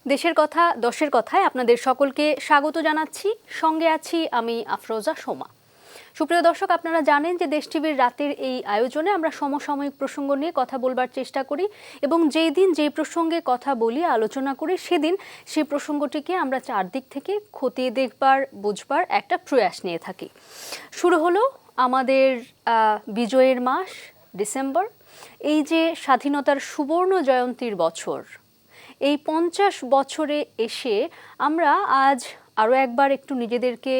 দেশের কথা দশের কথায় আপনাদের সকলকে স্বাগত জানাচ্ছি। সঙ্গে আছি আমি আফরোজা সোমা। সুপ্রিয় দর্শক, আপনারা জানেন যে দেশ টিভির রাতের এই আয়োজনে আমরা সমসাময়িক প্রসঙ্গ নিয়ে কথা বলবার চেষ্টা করি এবং যেই দিন যেই প্রসঙ্গে কথা বলি, আলোচনা করি, সেদিন সেই প্রসঙ্গটিকে আমরা চারদিক থেকে খতিয়ে দেখবার, বুঝবার একটা প্রয়াস নিয়ে থাকি। শুরু হলো আমাদের বিজয়ের মাস ডিসেম্বর, এই যে স্বাধীনতার সুবর্ণ জয়ন্তীর বছর। এই 50 বছরে এসে আমরা আজ আরও একবার একটু নিজেদেরকে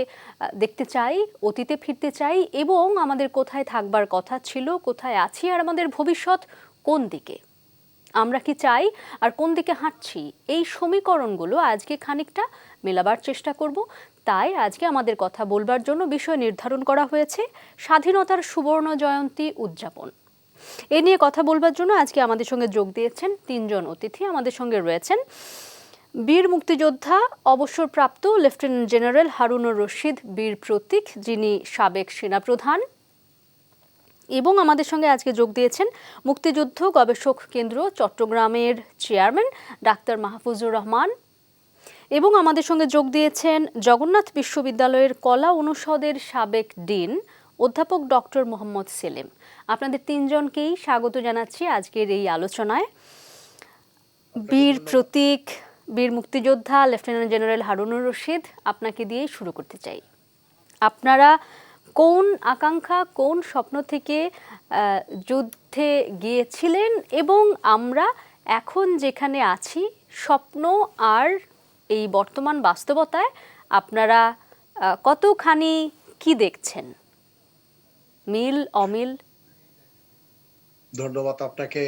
দেখতে চাই, অতীতে ফিরতে চাই এবং আমাদের কোথায় থাকবার কথা ছিল, কোথায় আছি, আর আমাদের ভবিষ্যৎ কোন দিকে, আমরা কি চাই আর কোন দিকে হাঁটছি, এই সমীকরণগুলো আজকে খানিকটা মেলাবার চেষ্টা করব। তাই আজকে আমাদের কথা বলবার জন্য বিষয় নির্ধারণ করা হয়েছে স্বাধীনতার সুবর্ণ জয়ন্তী উদযাপন। এ নিয়ে কথা বলবার জন্য আজকে আমাদের সঙ্গে যোগ দিয়েছেন তিনজন অতিথি। আমাদের সঙ্গে রয়েছেন বীর মুক্তিযোদ্ধা অবসরপ্রাপ্ত লেফটেন্যান্ট জেনারেল হারুনুর রশিদ বীর প্রতীক, যিনি সাবেক সেনাপ্রধান, এবং আমাদের সঙ্গে আজকে যোগ দিয়েছেন মুক্তিযুদ্ধ গবেষক কেন্দ্র চট্টগ্রামের চেয়ারম্যান ডাক্তার মাহফুজুর রহমান, এবং আমাদের সঙ্গে যোগ দিয়েছেন জগন্নাথ বিশ্ববিদ্যালয়ের কলা অনুষদের সাবেক ডিন অধ্যাপক ডক্টর মোহাম্মদ সেলিম। আপনাদের তিনজনকেই স্বাগত জানাচ্ছি আজকের এই আলোচনায়। বীর প্রতীক, বীর মুক্তিযোদ্ধা লেফটেন্যান্ট জেনারেল হারুনুর রশিদ, আপনাকে দিয়েই শুরু করতে চাই। আপনারা কোন আকাঙ্ক্ষা, কোন স্বপ্ন থেকে যুদ্ধে গিয়েছিলেন এবং আমরা এখন যেখানে আছি, স্বপ্ন আর এই বর্তমান বাস্তবতায় আপনারা কতখানি কি দেখছেন, মিল অমিল? ধন্যবাদ আপনাকে।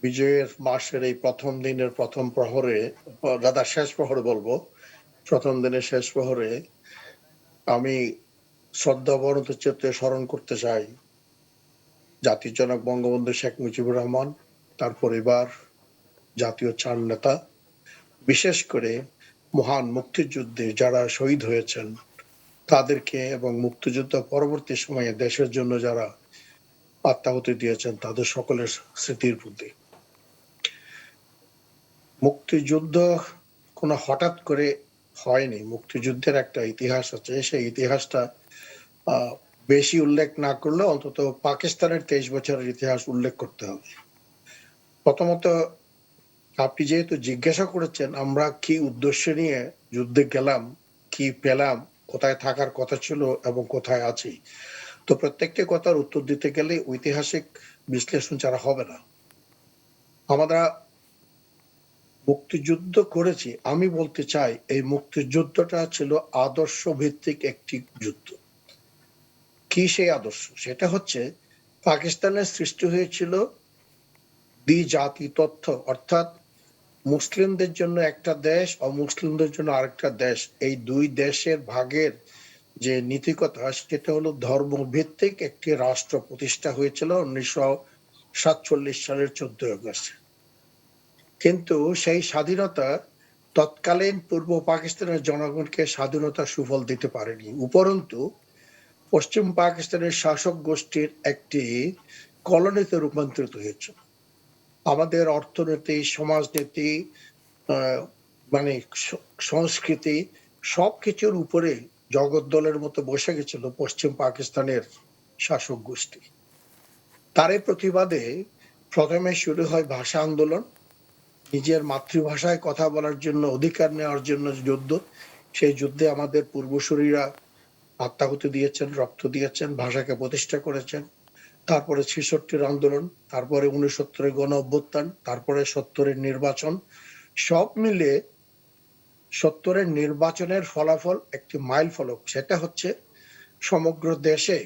বিজয়ের মাসের এই প্রথম দিনের প্রথম প্রহরে, দাদা শেষ প্রহরে বলবো, প্রথম দিনের শেষ প্রহরে আমি শ্রদ্ধাবনত চিত্তে স্মরণ করতে চাই জাতির জনক বঙ্গবন্ধু শেখ মুজিবুর রহমান, তার পরিবার, জাতীয় চার নেতা, বিশেষ করে মহান মুক্তিযুদ্ধে যারা শহীদ হয়েছেন তাদেরকে, এবং মুক্তিযুদ্ধ পরবর্তী সময়ে দেশের জন্য যারা আত্মাহুতি দিয়েছেন তাদের সকলের স্মৃতির প্রতি। মুক্তিযুদ্ধ কোনো হঠাৎ করে হয়নি, মুক্তিযুদ্ধের একটা ইতিহাস আছে। সেই ইতিহাসটা বেশি উল্লেখ না করলে অন্তত পাকিস্তানের 23 বছরের ইতিহাস উল্লেখ করতে হবে। প্রথমত, আপনি যেহেতু জিজ্ঞাসা করেছেন আমরা কি উদ্দেশ্য নিয়ে যুদ্ধে গেলাম, কি পেলাম, কোথায় থাকার কথা ছিল এবং কোথায় আছি, তো প্রত্যেকটি কথার উত্তর দিতে গেলে ঐতিহাসিক বিশ্লেষণ ছাড়া হবে না। আমরা মুক্তিযুদ্ধ করেছি, আমি বলতে চাই এই মুক্তিযুদ্ধটা ছিল আদর্শ ভিত্তিক একটি যুদ্ধ। কি সেই আদর্শ? সেটা হচ্ছে পাকিস্তানের সৃষ্টি হয়েছিল দ্বিজাতি তত্ত্ব, অর্থাৎ মুসলিমদের জন্য একটা দেশ, অমুসলিমদের জন্য আরেকটা দেশ। এই দুই দেশের ভাগের যে নীতিকথা, সেটা হলো ধর্মভিত্তিক একটি রাষ্ট্র প্রতিষ্ঠা হয়েছিল 1947 সালের 14 আগস্ট। কিন্তু সেই স্বাধীনতা তৎকালীন পূর্ব পাকিস্তানের জনগণকে স্বাধীনতা সুফল দিতে পারেনি। উপরন্তু পশ্চিম পাকিস্তানের শাসক গোষ্ঠীর একটি কলোনিতে রূপান্তরিত হয়েছে। আমাদের অর্থনীতি, সমাজনীতি, মানে সংস্কৃতি, সবকিছুর উপরে জগদ্দলের মতো বসে গেছিল পশ্চিম পাকিস্তানের শাসক গোষ্ঠী। তারই প্রতিবাদে প্রথমে শুরু হয় ভাষা আন্দোলন, নিজের মাতৃভাষায় কথা বলার জন্য, অধিকার নেওয়ার জন্য যুদ্ধ। সেই যুদ্ধে আমাদের পূর্বসূরীরা আত্মাহুতি দিয়েছেন, রক্ত দিয়েছেন, ভাষাকে প্রতিষ্ঠা করেছেন। তারপরে 66-র আন্দোলন, তারপরে 69-এর গণ অভ্যুত্থান, তারপরে 70-এর নির্বাচন। সব মিলে 70-এর নির্বাচনের ফলাফল একটি মাইল ফলক। সেটা হচ্ছে সমগ্র দেশে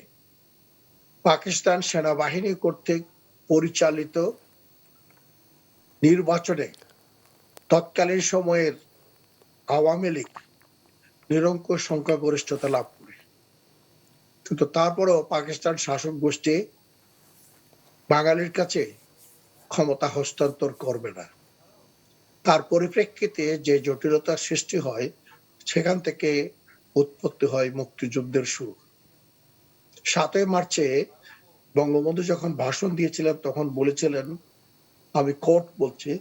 পাকিস্তান সেনাবাহিনী কর্তৃক পরিচালিত নির্বাচনে তৎকালীন সময়ের আওয়ামী লীগ নিরঙ্কুশ সংখ্যাগরিষ্ঠতা লাভ করে। কিন্তু তারপরেও পাকিস্তান শাসক গোষ্ঠী বাঙালির কাছে ক্ষমতা হস্তান্তর করবে না। তার পরিপ্রেক্ষিতে যে জটিলতার সৃষ্টি হয়, সেখান থেকে উৎপত্তি হয় মুক্তিযুদ্ধের শুরু। 7 মার্চে বঙ্গবন্ধু যখন ভাষণ দিয়েছিলেন তখন বলেছিলেন, আমি কোট বলছি,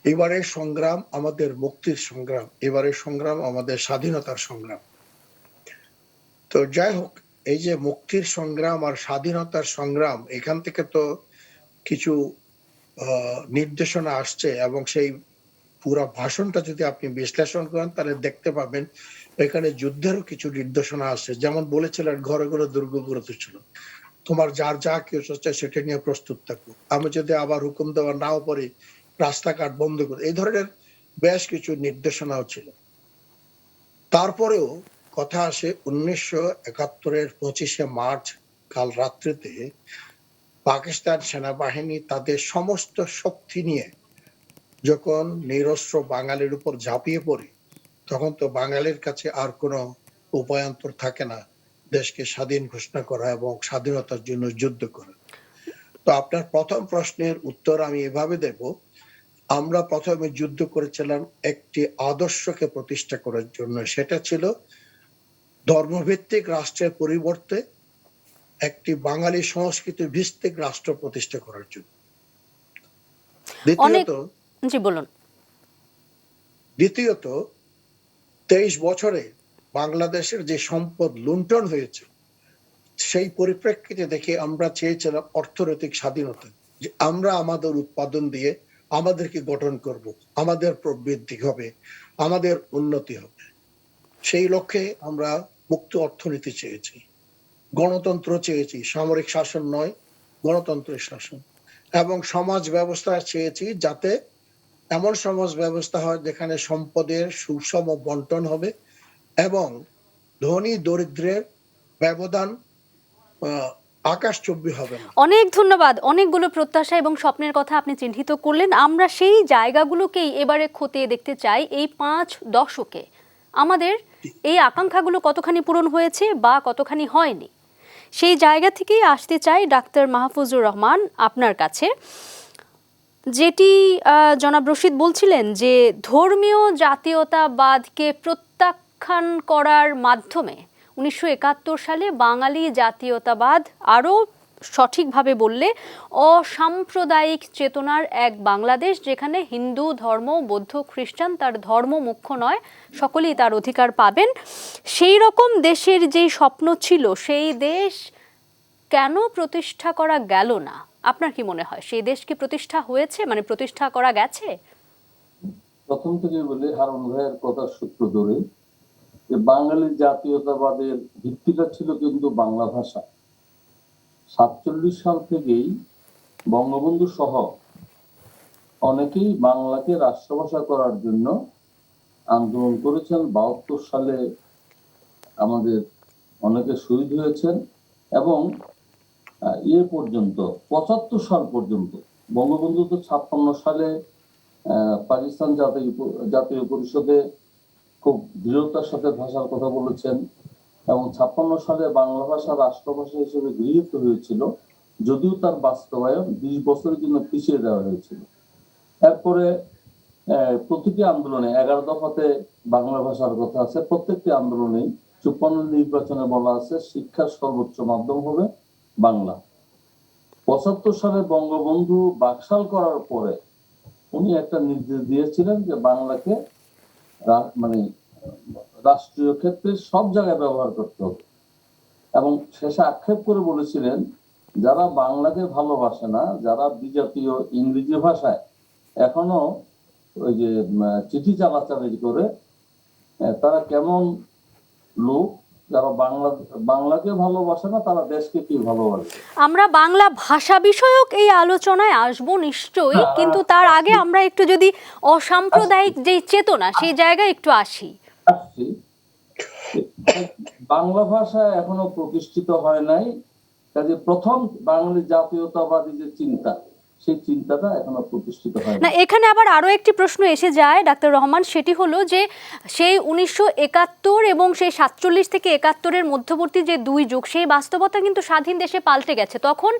এবারের সংগ্রাম আমাদের মুক্তির সংগ্রাম, এবারের সংগ্রাম আমাদের স্বাধীনতার সংগ্রাম। তো যাই হোক, এই যে মুক্তির সংগ্রাম আর স্বাধীনতার সংগ্রাম, এখান থেকে তো কিছু নির্দেশনা আসছে, এবং সেই পুরো ভাষণটা যদি আপনি বিশ্লেষণ করেন তাহলে দেখতে পাবেন এখানে যুদ্ধেরও কিছু নির্দেশনা আছে। যেমন বলেছিলেন, ঘরে ঘরে দুর্গ গড়ে ছিল, তোমার যার যা কিছু হচ্ছে সেটা নিয়ে প্রস্তুত থাকো, আমি যদি আবার হুকুম দেওয়া নাও পারি রাস্তাঘাট বন্ধ করে, এই ধরনের বেশ কিছু নির্দেশনাও ছিল। তারপরেও কথা আসে 1971-এর 25শে মার্চ কাল রাত্রিতে পাকিস্তান সেনাবাহিনী তাদের সমস্ত শক্তি নিয়ে যখন নিরস্ত্র বাঙালির উপর ঝাঁপিয়ে পড়ে, তখন তো বাঙালির কাছে আর কোনো উপায়ান্তর থাকে না দেশকে স্বাধীন ঘোষণা করা এবং স্বাধীনতার জন্য যুদ্ধ করা। তো আপনার প্রথম প্রশ্নের উত্তর আমি এভাবে দেব, আমরা প্রথমে যুদ্ধ করেছিলাম একটি আদর্শকে প্রতিষ্ঠা করার জন্য, সেটা ছিল ধর্মভিত্তিক রাষ্ট্রের পরিবর্তে একটি বাঙালি সংস্কৃতি ভিত্তিক রাষ্ট্র প্রতিষ্ঠা করার জন্য। দ্বিতীয়ত 23 বছরে বাংলাদেশের যে সম্পদ লুণ্ঠন হয়েছে, সেই পরিপ্রেক্ষিতে দেখে আমরা চেয়েছিলাম অর্থনৈতিক স্বাধীনতা, যে আমরা আমাদের উৎপাদন দিয়ে আমাদেরকে গঠন করব, আমাদের প্রবৃদ্ধি হবে, আমাদের উন্নতি হবে। সেই লক্ষ্যে আমরা মুক্ত অর্থনীতি চেয়েছি, গণতন্ত্র চেয়েছি, সামরিক শাসন নয় গণতন্ত্রের শাসন, এবং সমাজ ব্যবস্থা চেয়েছি যাতে এমন সমাজ ব্যবস্থা হয় যেখানে সম্পদের সুষম বন্টন হবে এবং ধনী দরিদ্রের ব্যবধান আকাশচুম্বী হবে না। অনেক ধন্যবাদ। অনেকগুলো প্রত্যাশা এবং স্বপ্নের কথা আপনি চিহ্নিত করলেন। আমরা সেই জায়গাগুলোকেই এবারে খতিয়ে দেখতে চাই। এই 5 দশকে আমাদের এই আকাঙ্ক্ষাগুলো কতখানি পূরণ হয়েছে বা কতখানি হয়নি, সেই জায়গা থেকেই আসতে চাই ডাক্তার মাহফুজুর রহমান আপনার কাছে। যেটি জনাব রশিদ বলছিলেন যে ধর্মীয় জাতীয়তাবাদকে প্রত্যাখ্যান করার মাধ্যমে 1971 সালে বাঙালি জাতীয়তাবাদ, আরও সঠিকভাবে বললে অসাম্প্রদায়িক চেতনার এক বাংলাদেশ, যেখানে হিন্দু ধর্ম, বৌদ্ধ, খ্রিস্টান তার ধর্ম মুখ্য নয়, সকলেই তার অধিকার পাবেন, সেই রকম দেশের যেই স্বপ্ন ছিল, সেই দেশ কেন প্রতিষ্ঠা করা গেল না? আপনার কি মনে হয় সেই দেশ কি প্রতিষ্ঠা হয়েছে, মানে প্রতিষ্ঠা করা গেছে? প্রথম থেকে বলি, হারুন ভাইয়ের কথার সূত্র ধরে, যে বাঙালি জাতীয়তাবাদের ভিত্তিটা ছিল কিন্তু বাংলা ভাষা। 47 সাল থেকেই বঙ্গবন্ধু সহ অনেকেই বাংলাকে রাষ্ট্রভাষা করার জন্য আন্দোলন করেছেন। 72 সালে আমাদের অনেকে শহীদ হয়েছেন এবং পর্যন্ত 75 সাল পর্যন্ত বঙ্গবন্ধু তো 56 সালে পাকিস্তান জাতীয় পরিষদে খুব দৃঢ়তার সাথে ভাষার কথা বলেছেন এবং 56 সালে বাংলা ভাষা রাষ্ট্রভাষা হিসেবে গৃহীত হয়েছিল, যদিও তার বাস্তবায়ন 20 বছরের জন্য পিছিয়ে দেওয়া হয়েছিল। এরপরে প্রতিটি আন্দোলনে 11 দফাতে বাংলা ভাষার কথা আছে, প্রত্যেকটি আন্দোলনে 54 নির্বাচনে বলা আছে শিক্ষার সর্বোচ্চ মাধ্যম হবে বাংলা। 75 সালে বঙ্গবন্ধু বাকশাল করার পরে উনি একটা নির্দেশ দিয়েছিলেন যে বাংলাকে মানে রাষ্ট্রীয় ক্ষেত্রে সব জায়গায় ব্যবহার করতে হবে এবং শেষে আক্ষেপ করে বলেছিলেন যারা বাংলাকে ভালোবাসে না, যারা বিজাতীয় ইংরেজি ভাষায় এখনো ওই যে চিঠি চালাচালি করে, তারা কেমন লোক, যারা বাংলাকে ভালোবাসে না তারা দেশকে কি ভালোবাসে। আমরা বাংলা ভাষা বিষয়ক এই আলোচনায় আসবো নিশ্চয়ই, কিন্তু তার আগে আমরা একটু যদি অসাম্প্রদায়িক যে চেতনা সেই জায়গায় একটু আসি। বাংলা ভাষা এখনো প্রতিষ্ঠিত হয় নাই, কাজে প্রথম বাঙালি জাতীয়তাবাদী যে চিন্তা, সেই চিন্তাটা এখনো প্রতিষ্ঠিত হয় না। এখানে আবার আরো একটি প্রশ্ন এসে যায় ডাক্তার রহমান, সেটি হলো যে সেই 1971 এবং সেই 47 থেকে 71-এর মধ্যবর্তী যে 2 যুগ, সেই বাস্তবতা কিন্তু স্বাধীন দেশে পাল্টে গেছে। তখন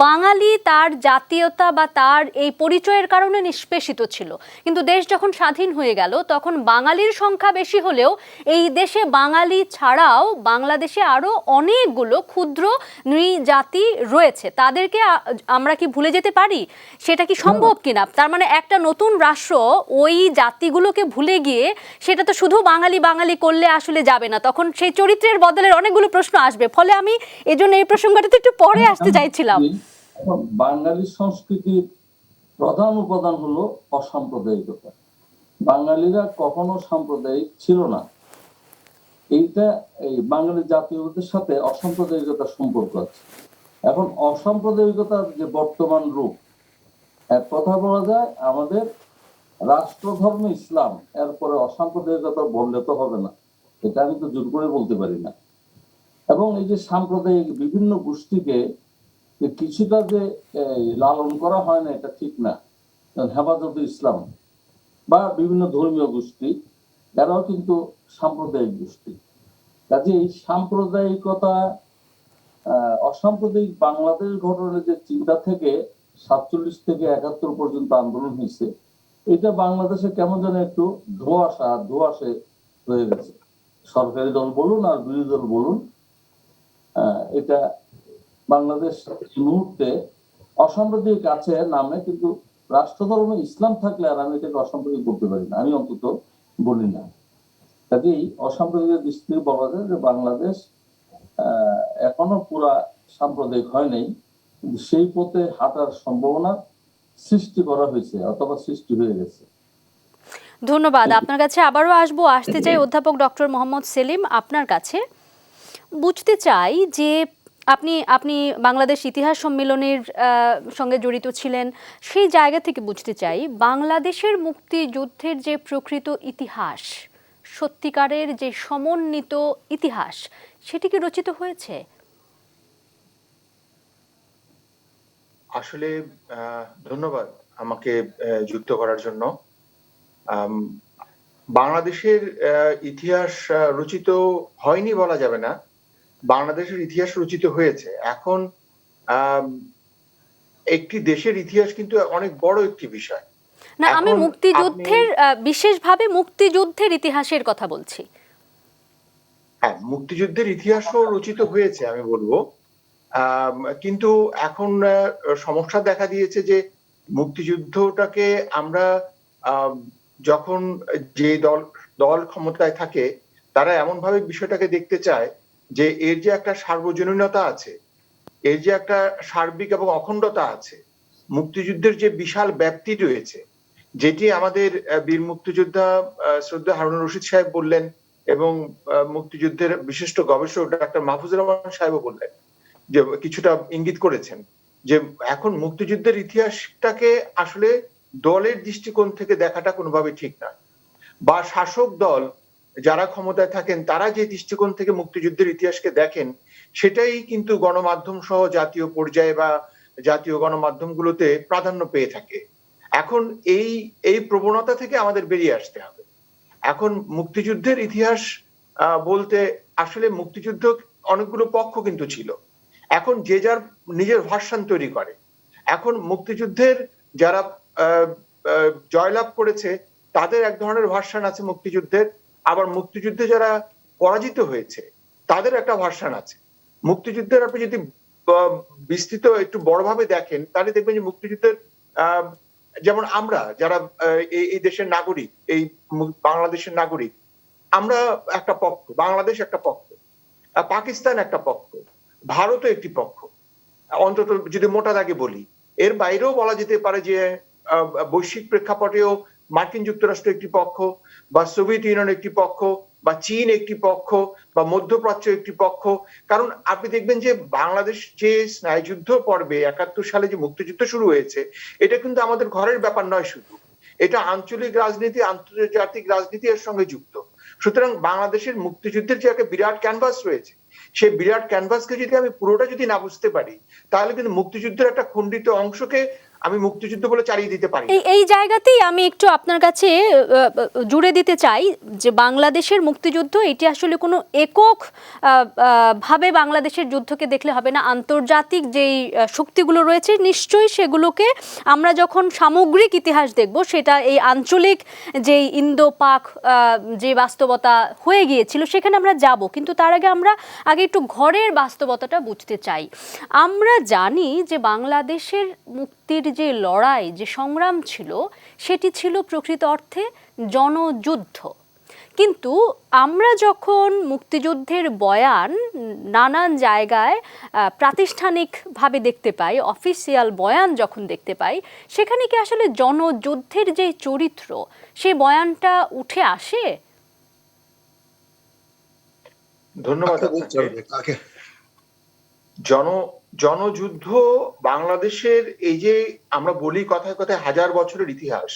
বাঙালি তার জাতীয়তা বা তার এই পরিচয়ের কারণে নিষ্পেষিত ছিল, কিন্তু দেশ যখন স্বাধীন হয়ে গেল তখন বাঙালির সংখ্যা বেশি হলেও এই দেশে বাঙালি ছাড়াও বাংলাদেশে আরো অনেকগুলো ক্ষুদ্র নৃজাতি রয়েছে। তাদেরকে আমরা কি ভুলে যেতে পারি? সেটা কি সম্ভব কিনা? তার মানে একটা নতুন রাষ্ট্র ওই জাতিগুলোকে ভুলে গিয়ে সেটা তো শুধু বাঙালি বাঙালি করলে আসলে যাবে না, তখন সেই চরিত্রের বদলের অনেকগুলো প্রশ্ন আসবে। ফলে আমি এজন্য এই প্রসঙ্গটাতে একটু পরে আসতে চাইছিলাম। এখন বাঙালি সংস্কৃতির প্রধান উপাদান হলো অসাম্প্রদায়িকতা। বাঙালিরা কখনো সাম্প্রদায়িক ছিল না। এইটা এই বাঙালি জাতীয়তার সাথে অসাম্প্রদায়িকতার সম্পর্ক আছে। এখন অসাম্প্রদায়িকতার যে বর্তমান রূপ, এক কথা বলা যায় আমাদের রাষ্ট্রধর্ম ইসলাম, এরপরে অসাম্প্রদায়িকতা বললে তো হবে না, এটা আমি তো জোর করে বলতে পারি না। এবং এই যে সাম্প্রদায়িক বিভিন্ন গোষ্ঠীকে যে কিছুটা যে লালন করা হয় না, এটা ঠিক না। হেফাজতে ইসলাম বা বিভিন্ন ধর্মীয় গোষ্ঠী, এরাও কিন্তু সাম্প্রদায়িক গোষ্ঠী। কাজে এই সাম্প্রদায়িকতা, অসাম্প্রদায়িক বাংলাদেশ গঠনের যে চিন্তা থেকে 47 থেকে 71 পর্যন্ত আন্দোলন হয়েছে, এটা বাংলাদেশে কেমন যেন একটু ধোঁয়াশে হয়ে গেছে। সরকারি দল বলুন আর বিরোধী দল বলুন, এটা বাংলাদেশ এই মুহূর্তে অসাম্প্রদায়িক আছে নামে, কিন্তু রাষ্ট্রধর্ম ইসলাম থাকলে আর আমি এটাকে অসাম্প্রদায়িক বলতে পারি না, আমি অন্তত বলি না। কাজেই অসাম্প্রদায়িক দৃষ্টি বলা যায় যে বাংলাদেশ এখনো পুরা সাম্প্রদায়িক হয় নাই, কিন্তু সেই পথে হাঁটার সম্ভাবনা সৃষ্টি করা হয়েছে অথবা সৃষ্টি হয়ে গেছে। ধন্যবাদ। আপনার কাছে আবারও আসতে চাই অধ্যাপক ডক্টর মোহাম্মদ সেলিম, আপনার কাছে বুঝতে চাই যে আপনি বাংলাদেশ ইতিহাস সম্মেলনের সঙ্গে জড়িত ছিলেন, সেই জায়গা থেকে বুঝতে চাই বাংলাদেশের মুক্তিযুদ্ধের যে প্রকৃত ইতিহাস, সত্যিকারের যে সমন্বিত ইতিহাস, সেটি কি রচিত হয়েছে? আসলে ধন্যবাদ আমাকে যুক্ত করার জন্য। বাংলাদেশের ইতিহাস রচিত হয়নি বলা যাবে না, বাংলাদেশের ইতিহাস রচিত হয়েছে। এখন একটি দেশের ইতিহাস কিন্তু অনেক বড় একটি বিষয় না, আমি মুক্তিযুদ্ধের বিশেষভাবে মুক্তিযুদ্ধের ইতিহাসের কথা বলছি। হ্যাঁ, মুক্তিযুদ্ধের ইতিহাসও রচিত হয়েছে আমি বলবো, কিন্তু এখন সমস্যা দেখা দিয়েছে যে মুক্তিযুদ্ধটাকে আমরা যখন যে দল ক্ষমতায় থাকে তারা এমন ভাবে বিষয়টাকে দেখতে চায় যে এর যে একটা সার্বজনীনতা আছে, এর যে একটা সার্বিক এবং অখণ্ডতা আছে, মুক্তিযুদ্ধের যে বিশাল ব্যাপ্তি রয়েছে, যেটি আমাদের বীর মুক্তিযোদ্ধা শ্রদ্ধা হারুনুর রশিদ সাহেব বললেন এবং মুক্তিযুদ্ধের বিশিষ্ট গবেষক ডাক্তার মাহফুজুর রহমান সাহেবও বললেন, যে কিছুটা ইঙ্গিত করেছেন যে এখন মুক্তিযুদ্ধের ইতিহাসটাকে আসলে দলের দৃষ্টিকোণ থেকে দেখাটা কোনোভাবে ঠিক না, বা শাসক দল যারা ক্ষমতায় থাকেন তারা যে দৃষ্টিকোণ থেকে মুক্তিযুদ্ধের ইতিহাসকে দেখেন, সেটাই কিন্তু গণমাধ্যম সহ জাতীয় পর্যায়ে বা জাতীয় গণমাধ্যমগুলোতে প্রাধান্য পেয়ে থাকে। এখন এই প্রবণতা থেকে আমাদের বেরিয়ে আসতে হবে। এখন মুক্তিযুদ্ধের ইতিহাস বলতে আসলে মুক্তিযুদ্ধ অনেকগুলো পক্ষ কিন্তু ছিল, এখন যে যার নিজের ভার্সন তৈরি করে। এখন মুক্তিযুদ্ধের যারা জয়লাভ করেছে তাদের এক ধরনের ভার্সন আছে মুক্তিযুদ্ধের, আবার মুক্তিযুদ্ধে যারা পরাজিত হয়েছে তাদের একটা ভার্সন আছে। মুক্তিযুদ্ধের আপনি যদি বিস্তৃত একটু বড়ভাবে দেখেন তাহলে দেখবেন যে মুক্তিযুদ্ধের যেমন আমরা যারা এই দেশের নাগরিক, এই বাংলাদেশের নাগরিক, আমরা একটা পক্ষ, বাংলাদেশ একটা পক্ষ, পাকিস্তান একটা পক্ষ, ভারতও একটি পক্ষ, অন্তত যদি মোটা দাগে বলি। এর বাইরেও বলা যেতে পারে যে বৈশ্বিক প্রেক্ষাপটেও মার্কিন যুক্তরাষ্ট্র একটি পক্ষ, বা সোভিয়েত ইউনিয়ন একটি পক্ষ, বা চীন একটি পক্ষ, বা মধ্যপ্রাচ্য একটি পক্ষ। কারণ আপনি দেখবেন যে বাংলাদেশ যে স্নায়ুযুদ্ধ পর্বে 71 সালে যে মুক্তিযুদ্ধ শুরু হয়েছে, এটা কিন্তু আমাদের ঘরের ব্যাপার নয় শুধু, এটা আঞ্চলিক রাজনীতি, আন্তর্জাতিক রাজনীতি এর সঙ্গে যুক্ত। সুতরাং বাংলাদেশের মুক্তিযুদ্ধের যে একটা বিরাট ক্যানভাস রয়েছে, সেই বিরাট ক্যানভাসকে যদি আমি পুরোটা যদি না বুঝতে পারি, তাহলে কিন্তু মুক্তিযুদ্ধের একটা খণ্ডিত অংশকে আমি মুক্তিযুদ্ধ বলে চালিয়ে দিতে পারি। এই জায়গাতেই আমি একটু আপনার কাছে জুড়ে দিতে চাই যে বাংলাদেশের মুক্তিযুদ্ধ এটি আসলে কোনো একক ভাবে বাংলাদেশের যুদ্ধকে দেখলে হবে না। আন্তর্জাতিক যেই শক্তিগুলো রয়েছে নিশ্চয়ই সেগুলোকে আমরা যখন সামগ্রিক ইতিহাস দেখব, সেটা এই আঞ্চলিক যেই ইন্দো পাক যে বাস্তবতা হয়ে গিয়েছিল সেখানে আমরা যাব, কিন্তু তার আগে আমরা একটু ঘরের বাস্তবতাটা বুঝতে চাই। আমরা জানি যে বাংলাদেশের মুক্তি মুক্তির যে লড়াই, যে সংগ্রাম ছিল, সেটি ছিল প্রকৃত অর্থে জনযুদ্ধ। কিন্তু আমরা যখন মুক্তিযুদ্ধের বয়ান নানান জায়গায় প্রাতিষ্ঠানিকভাবে দেখতে পাই, অফিসিয়াল বয়ান যখন দেখতে পাই, সেখানে কি আসলে জনযুদ্ধের যে চরিত্র, সেই বয়ানটা উঠে আসে? ধন্যবাদ আপনাকে। জনযুদ্ধ বাংলাদেশের এই যে আমরা বলি কথায় কথায় হাজার বছরের ইতিহাস,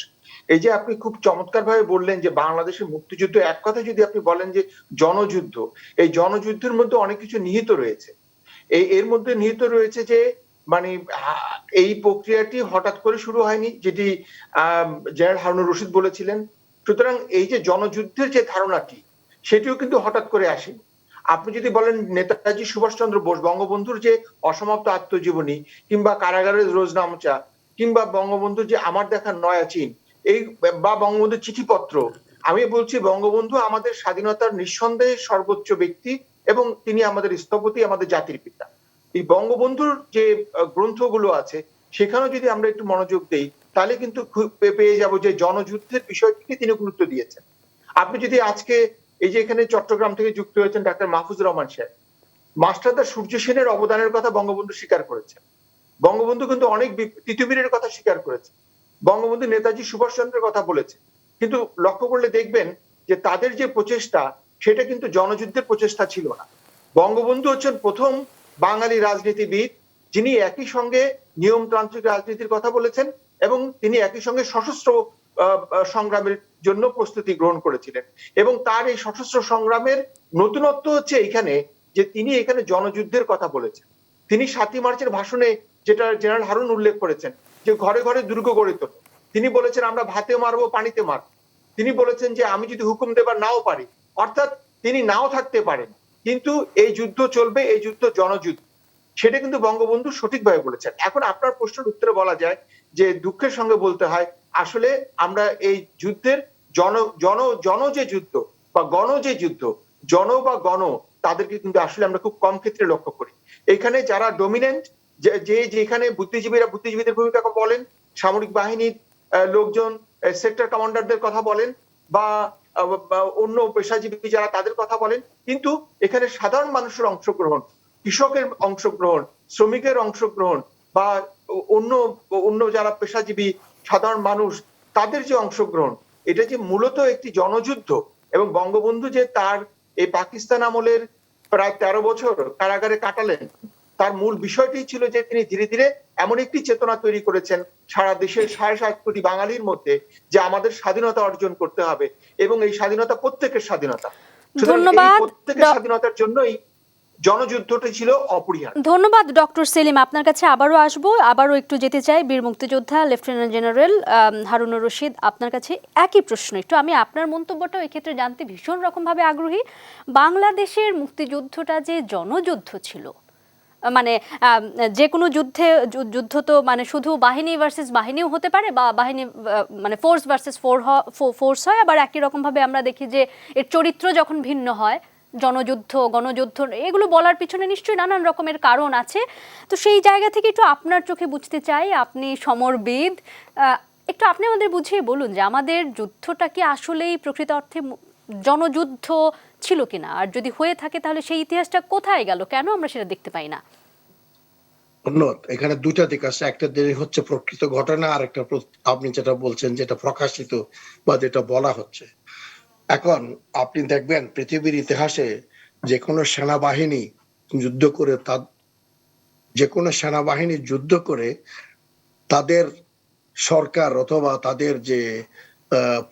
এই যে আপনি খুব চমৎকার ভাবে বললেন যে বাংলাদেশের মুক্তিযুদ্ধ, এক কথায় যদি আপনি বলেন যে জনযুদ্ধ, এই জনযুদ্ধের মধ্যে অনেক কিছু নিহিত রয়েছে। এর মধ্যে নিহিত রয়েছে যে মানে এই প্রক্রিয়াটি হঠাৎ করে শুরু হয়নি, যেটি জেনারেল হারুনুর রশিদ বলেছিলেন। সুতরাং এই যে জনযুদ্ধের যে ধারণাটি, সেটিও কিন্তু হঠাৎ করে আসেনি। আপনি যদি বলেন নেতাজি সুভাষচন্দ্র বোস, বঙ্গবন্ধুর যে অসমাপ্ত আত্মজীবনী, কিংবা কারাগারের রোজনামচা, কিংবা বঙ্গবন্ধুর যে আমার দেখা নয়া চীন, এই বা বঙ্গবন্ধুর চিঠিপত্র, আমি বলছি বঙ্গবন্ধু আমাদের স্বাধীনতার নিঃসন্দেহে সর্বোচ্চ ব্যক্তি এবং তিনি আমাদের স্থপতি, আমাদের জাতির পিতা। এই বঙ্গবন্ধুর যে গ্রন্থগুলো আছে, সেখানেও যদি আমরা একটু মনোযোগ দেই, তাহলে কিন্তু পেয়ে যাব যে জনযুদ্ধের বিষয়টিকে তিনি গুরুত্ব দিয়েছেন। আপনি যদি আজকে এই যে এখানে চট্টগ্রাম থেকে যুক্ত হয়েছেন ডাক্তার মাহফুজুর রহমান সাহেব, মাস্টারদা সূর্য সেনের অবদানের কথা বঙ্গবন্ধু স্বীকার করেছেন। বঙ্গবন্ধু কিন্তু অনেক তিতুমিরের কথা স্বীকার করেছে। বঙ্গবন্ধু নেতাজি সুভাষচন্দ্রের কথা বলেছে। কিন্তু লক্ষ্য করলে দেখবেন যে তাদের যে প্রচেষ্টা, সেটা কিন্তু জনযুদ্ধের প্রচেষ্টা ছিল না। বঙ্গবন্ধু হচ্ছেন প্রথম বাঙালি রাজনীতিবিদ যিনি একই সঙ্গে নিয়মতান্ত্রিক রাজনীতির কথা বলেছেন এবং তিনি একই সঙ্গে সশস্ত্র সংগ্রামের জন্য প্রস্তুতি গ্রহণ করেছিলেন। এবং তার এই সশস্ত্র সংগ্রামের নতুনত্ব হচ্ছে এখানে যে তিনি এখানে জনযুদ্ধের কথা বলেছেন। তিনি 7ই মার্চের ভাষণে, যেটা জেনারেল হারুন উল্লেখ করেছেন, যে ঘরে ঘরে দুর্গ গড়ে তোলো, তিনি বলেছেন আমরা ভাতে মারবো, পানিতে মারবো। তিনি বলেছেন যে আমি যদি হুকুম দেবার নাও পারি, অর্থাৎ তিনি নাও থাকতে পারেন, কিন্তু এই যুদ্ধ চলবে, এই যুদ্ধ জনযুদ্ধ। সেটা কিন্তু বঙ্গবন্ধু সঠিকভাবে বলেছেন। এখন আপনার প্রশ্নের উত্তরে বলা যায় যে দুঃখের সঙ্গে বলতে হয়, আসলে আমরা এই যুদ্ধের জন যে যুদ্ধ বা গণ যে যুদ্ধ, জন বা গণ, তাদেরকে কিন্তু আসলে আমরা খুব কম ক্ষেত্রে লক্ষ্য করি। এখানে যারা ডমিনেন্ট, যেখানে বুদ্ধিজীবীদের ভূমিকা বলেন, সামরিক বাহিনীর লোকজন, সেক্টর কমান্ডারদের কথা বলেন, বা অন্য পেশাজীবী যারা, তাদের কথা বলেন, কিন্তু এখানে সাধারণ মানুষের অংশগ্রহণ, কৃষকের অংশগ্রহণ, শ্রমিকের অংশগ্রহণ, বা অন্য যারা পেশাজীবী সাধারণ মানুষ, তাদের যে অংশগ্রহণ, এটা যে মূলত একটি জনযুদ্ধ। এবং বঙ্গবন্ধু যে তার এই পাকিস্তান আমলের প্রায় 13 বছর কারাগারে কাটালেন, তার মূল বিষয়টি ছিল যে তিনি ধীরে ধীরে এমন একটি চেতনা তৈরি করেছেন সারা দেশের 7.5 কোটি বাঙালির মধ্যে, যে আমাদের স্বাধীনতা অর্জন করতে হবে এবং এই স্বাধীনতা প্রত্যেকের স্বাধীনতা। ধন্যবাদ। প্রত্যেকের স্বাধীনতার জন্যই জনযুদ্ধটি ছিল অপরিহার্য। ধন্যবাদ ডক্টর সেলিম, আপনার কাছে আবারও আসবো, আবারও একটু যেতে চাই বীর মুক্তিযোদ্ধা লেফটেন্যান্ট জেনারেল হারুনুর রশিদ, আপনার কাছে একই প্রশ্ন। একটু আমি আপনার মন্তব্যটাও এক্ষেত্রে জানতে ভীষণ রকমভাবে আগ্রহী। বাংলাদেশের মুক্তিযুদ্ধটা যে জনযুদ্ধ ছিল, মানে যে কোনো যুদ্ধ তো মানে শুধু বাহিনী ভার্সেস বাহিনীও হতে পারে, বা বাহিনী মানে ফোর্স ভার্সেস ফোর্স হয়, আবার একই রকমভাবে আমরা দেখি যে এর চরিত্র যখন ভিন্ন হয়, জনযুদ্ধ, গণযুদ্ধ, এগুলো বলার পিছনে নিশ্চয়ই নানান রকমের কারণ আছে। তো সেই জায়গা থেকে একটু আপনার চোখে বুঝতে চাই, আপনি সমরবিদ, একটু আপনি আমাদের বুঝিয়ে বলুন যে আমাদের যুদ্ধটা কি আসলেই প্রকৃত অর্থে জনযুদ্ধ ছিল কিনা, আর যদি হয়ে থাকে তাহলে সেই ইতিহাসটা কোথায় গেল, কেন আমরা সেটা দেখতে পাই না? ধন্যবাদ। এখানে দুটা দিক আছে, একটা দিক হচ্ছে প্রকৃত ঘটনা, আর একটা আপনি যেটা বলছেন যেটা প্রকাশিত বা যেটা বলা হচ্ছে। এখন আপনি দেখবেন পৃথিবীর ইতিহাসে যে কোনো সেনাবাহিনী যুদ্ধ করে তাদের সরকার অথবা তাদের যে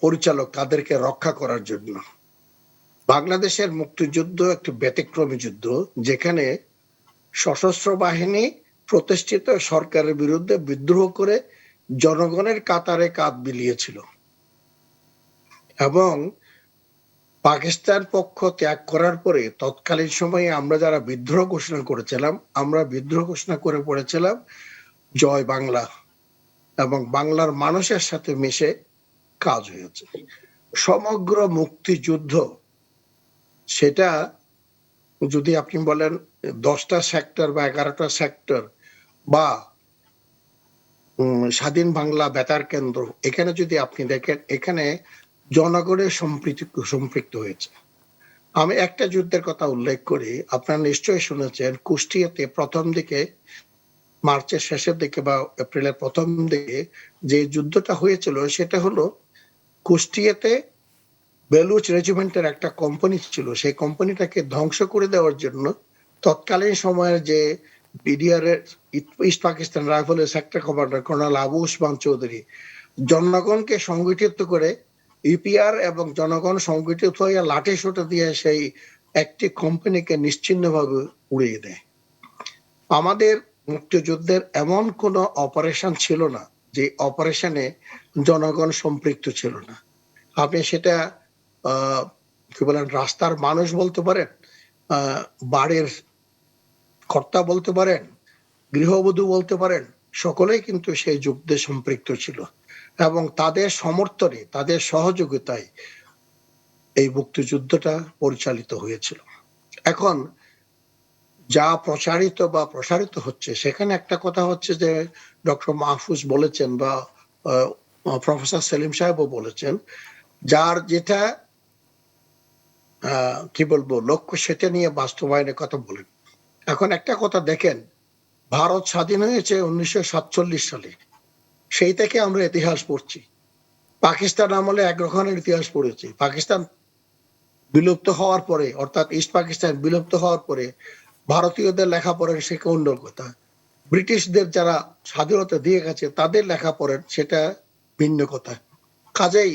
পরিচালক, তাদেরকে রক্ষা করার জন্য। বাংলাদেশের মুক্তিযুদ্ধ একটি ব্যতিক্রমী যুদ্ধ, যেখানে সশস্ত্র বাহিনী প্রতিষ্ঠিত সরকারের বিরুদ্ধে বিদ্রোহ করে জনগণের কাতারে কাঁধ মিলিয়েছিল এবং পাকিস্তান পক্ষ ত্যাগ করার পরে তৎকালীন সময়ে আমরা যারা বিদ্রোহ ঘোষণা করেছিলাম, আমরা বিদ্রোহ ঘোষণা করে পড়েছিলাম জয় বাংলা, এবং বাংলার মানুষের সাথে মিশে কাজ হয়েছে। সমগ্র মুক্তিযুদ্ধ, সেটা যদি আপনি বলেন 10টা সেক্টর বা 11টা সেক্টর বা স্বাধীন বাংলা বেতার কেন্দ্র, এখানে যদি আপনি দেখেন, এখানে জনগণের সম্পৃক্ত হয়েছে। আমি একটা যুদ্ধের কথা উল্লেখ করি, আপনারা নিশ্চয়ই শুনেছেন, কুষ্টিয়াতে প্রথম দিকে মার্চের শেষের দিকে বা এপ্রিলের প্রথম দিকে যে যুদ্ধটা হয়েছিল, সেটা হলো কুষ্টিয়াতে বেলুচ রেজিমেন্টের একটা কোম্পানি ছিল, সেই কোম্পানিটাকে ধ্বংস করে দেওয়ার জন্য তৎকালীন সময়ের যে বিডিআর এর ইস্ট পাকিস্তান রাইফেলের sector commander colonel Abu Usman Chowdhury জনগণকে সংগঠিত করে, ইপিআর এবং জনগণ সংগঠিত হয়ে লাঠি সোটা দিয়ে সেই একটি কোম্পানিকে নিশ্চিহ্নভাবে উড়িয়ে দেয়। আমাদের মুক্তিযুদ্ধের এমন কোন অপারেশন ছিল না যে অপারেশনে জনগণ সম্পৃক্ত ছিল না। আপনি সেটা কি বলেন, রাস্তার মানুষ বলতে পারেন, বাড়ির কর্তা বলতে পারেন, গৃহবধূ বলতে পারেন, সকলেই কিন্তু সেই যুদ্ধে সম্পৃক্ত ছিল এবং তাদের সমর্থনে, তাদের সহযোগিতায় এই মুক্তিযুদ্ধটা পরিচালিত হয়েছিল। এখন যা প্রসারিত হচ্ছে, সেখানে একটা কথা হচ্ছে যে ডক্টর মাহফুজ বলেছেন বা প্রফেসর সেলিম সাহেবও বলেছেন, যার যেটা কি বলবো লক্ষ্য, সেটা নিয়ে বাস্তবায়নের কথা বলেন। এখন একটা কথা দেখেন, ভারত স্বাধীন হয়েছে 1947 সালে, সেই থেকে আমরা ইতিহাস পড়ছি। পাকিস্তান আমলে এক রকমের ইতিহাস পড়েছি। পাকিস্তান বিলুপ্ত হওয়ার পরে, অর্থাৎ ইস্ট পাকিস্তান বিলুপ্ত হওয়ার পরে ভারতীয়দের লেখাপড়েন, সে অন্য কথা। ব্রিটিশদের যারা স্বাধীনতা দিয়ে গেছে তাদের লেখাপড়েন, সেটা ভিন্ন কথা। কাজেই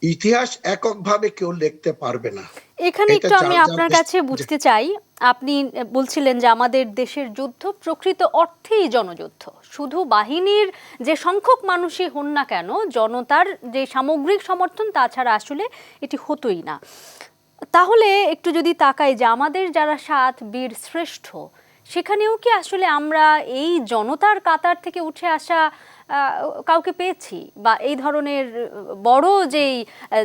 ইতিহাস এককভাবে কেউ লিখতে পারবে না। এখানে একটু আমি আপনার কাছে বুঝতে চাই, আপনি বলছিলেন যে আমাদের দেশের যুদ্ধ প্রকৃত অর্থেই জনযুদ্ধ, শুধু বাহিনীর যে সংখ্যক মানুষই হন না কেন, জনতার যে সামগ্রিক সমর্থন, তাছাড়া আসলে এটি হতোই না। তাহলে একটু যদি তাকাই যে আমাদের যারা 7 বীর শ্রেষ্ঠ, সেখানেও কি আসলে আমরা এই জনতার কাতার থেকে উঠে আসা কাউকে পেয়েছি, বা এই ধরনের বড় যেই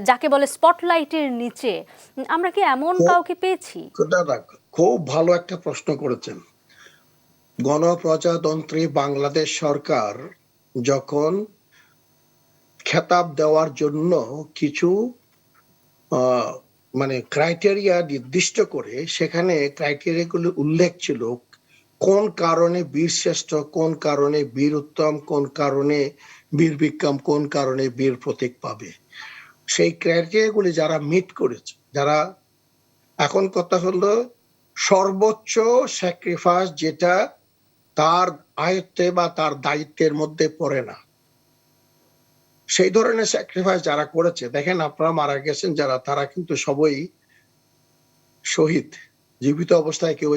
যাকে বলে স্পটলাইটের নিচে আমরা কি এমন কাউকে পেয়েছি? খুব ভালো একটা প্রশ্ন করেছেন। গণপ্রজাতন্ত্রী বাংলাদেশ সরকার যখন খেতাব দেওয়ার জন্য কিছু মানে ক্রাইটেরিয়া নির্দিষ্ট করে, সেখানে ক্রাইটেরিয়াগুলো উল্লেখ ছিল কোন কারণে বীর শ্রেষ্ঠ, কোন কারণে বীর উত্তম, কোন কারণে বীর বিক্রম, কোন কারণে বীর প্রতীক পাবে। সেই ক্রাইটেরিয়াগুলি যারা মিট করেছে, যারা, এখন কথা হলো সর্বোচ্চ স্যাক্রিফাইস যেটা তার আয়ত্তে বা তার দায়িত্বের মধ্যে পড়ে না, সেই ধরনের স্যাক্রিফাইস যারা করেছে, দেখেন আপনারা মারা গেছেন যারা, তারা কিন্তু সবাই শহীদ, জীবিত অবস্থায় কেউ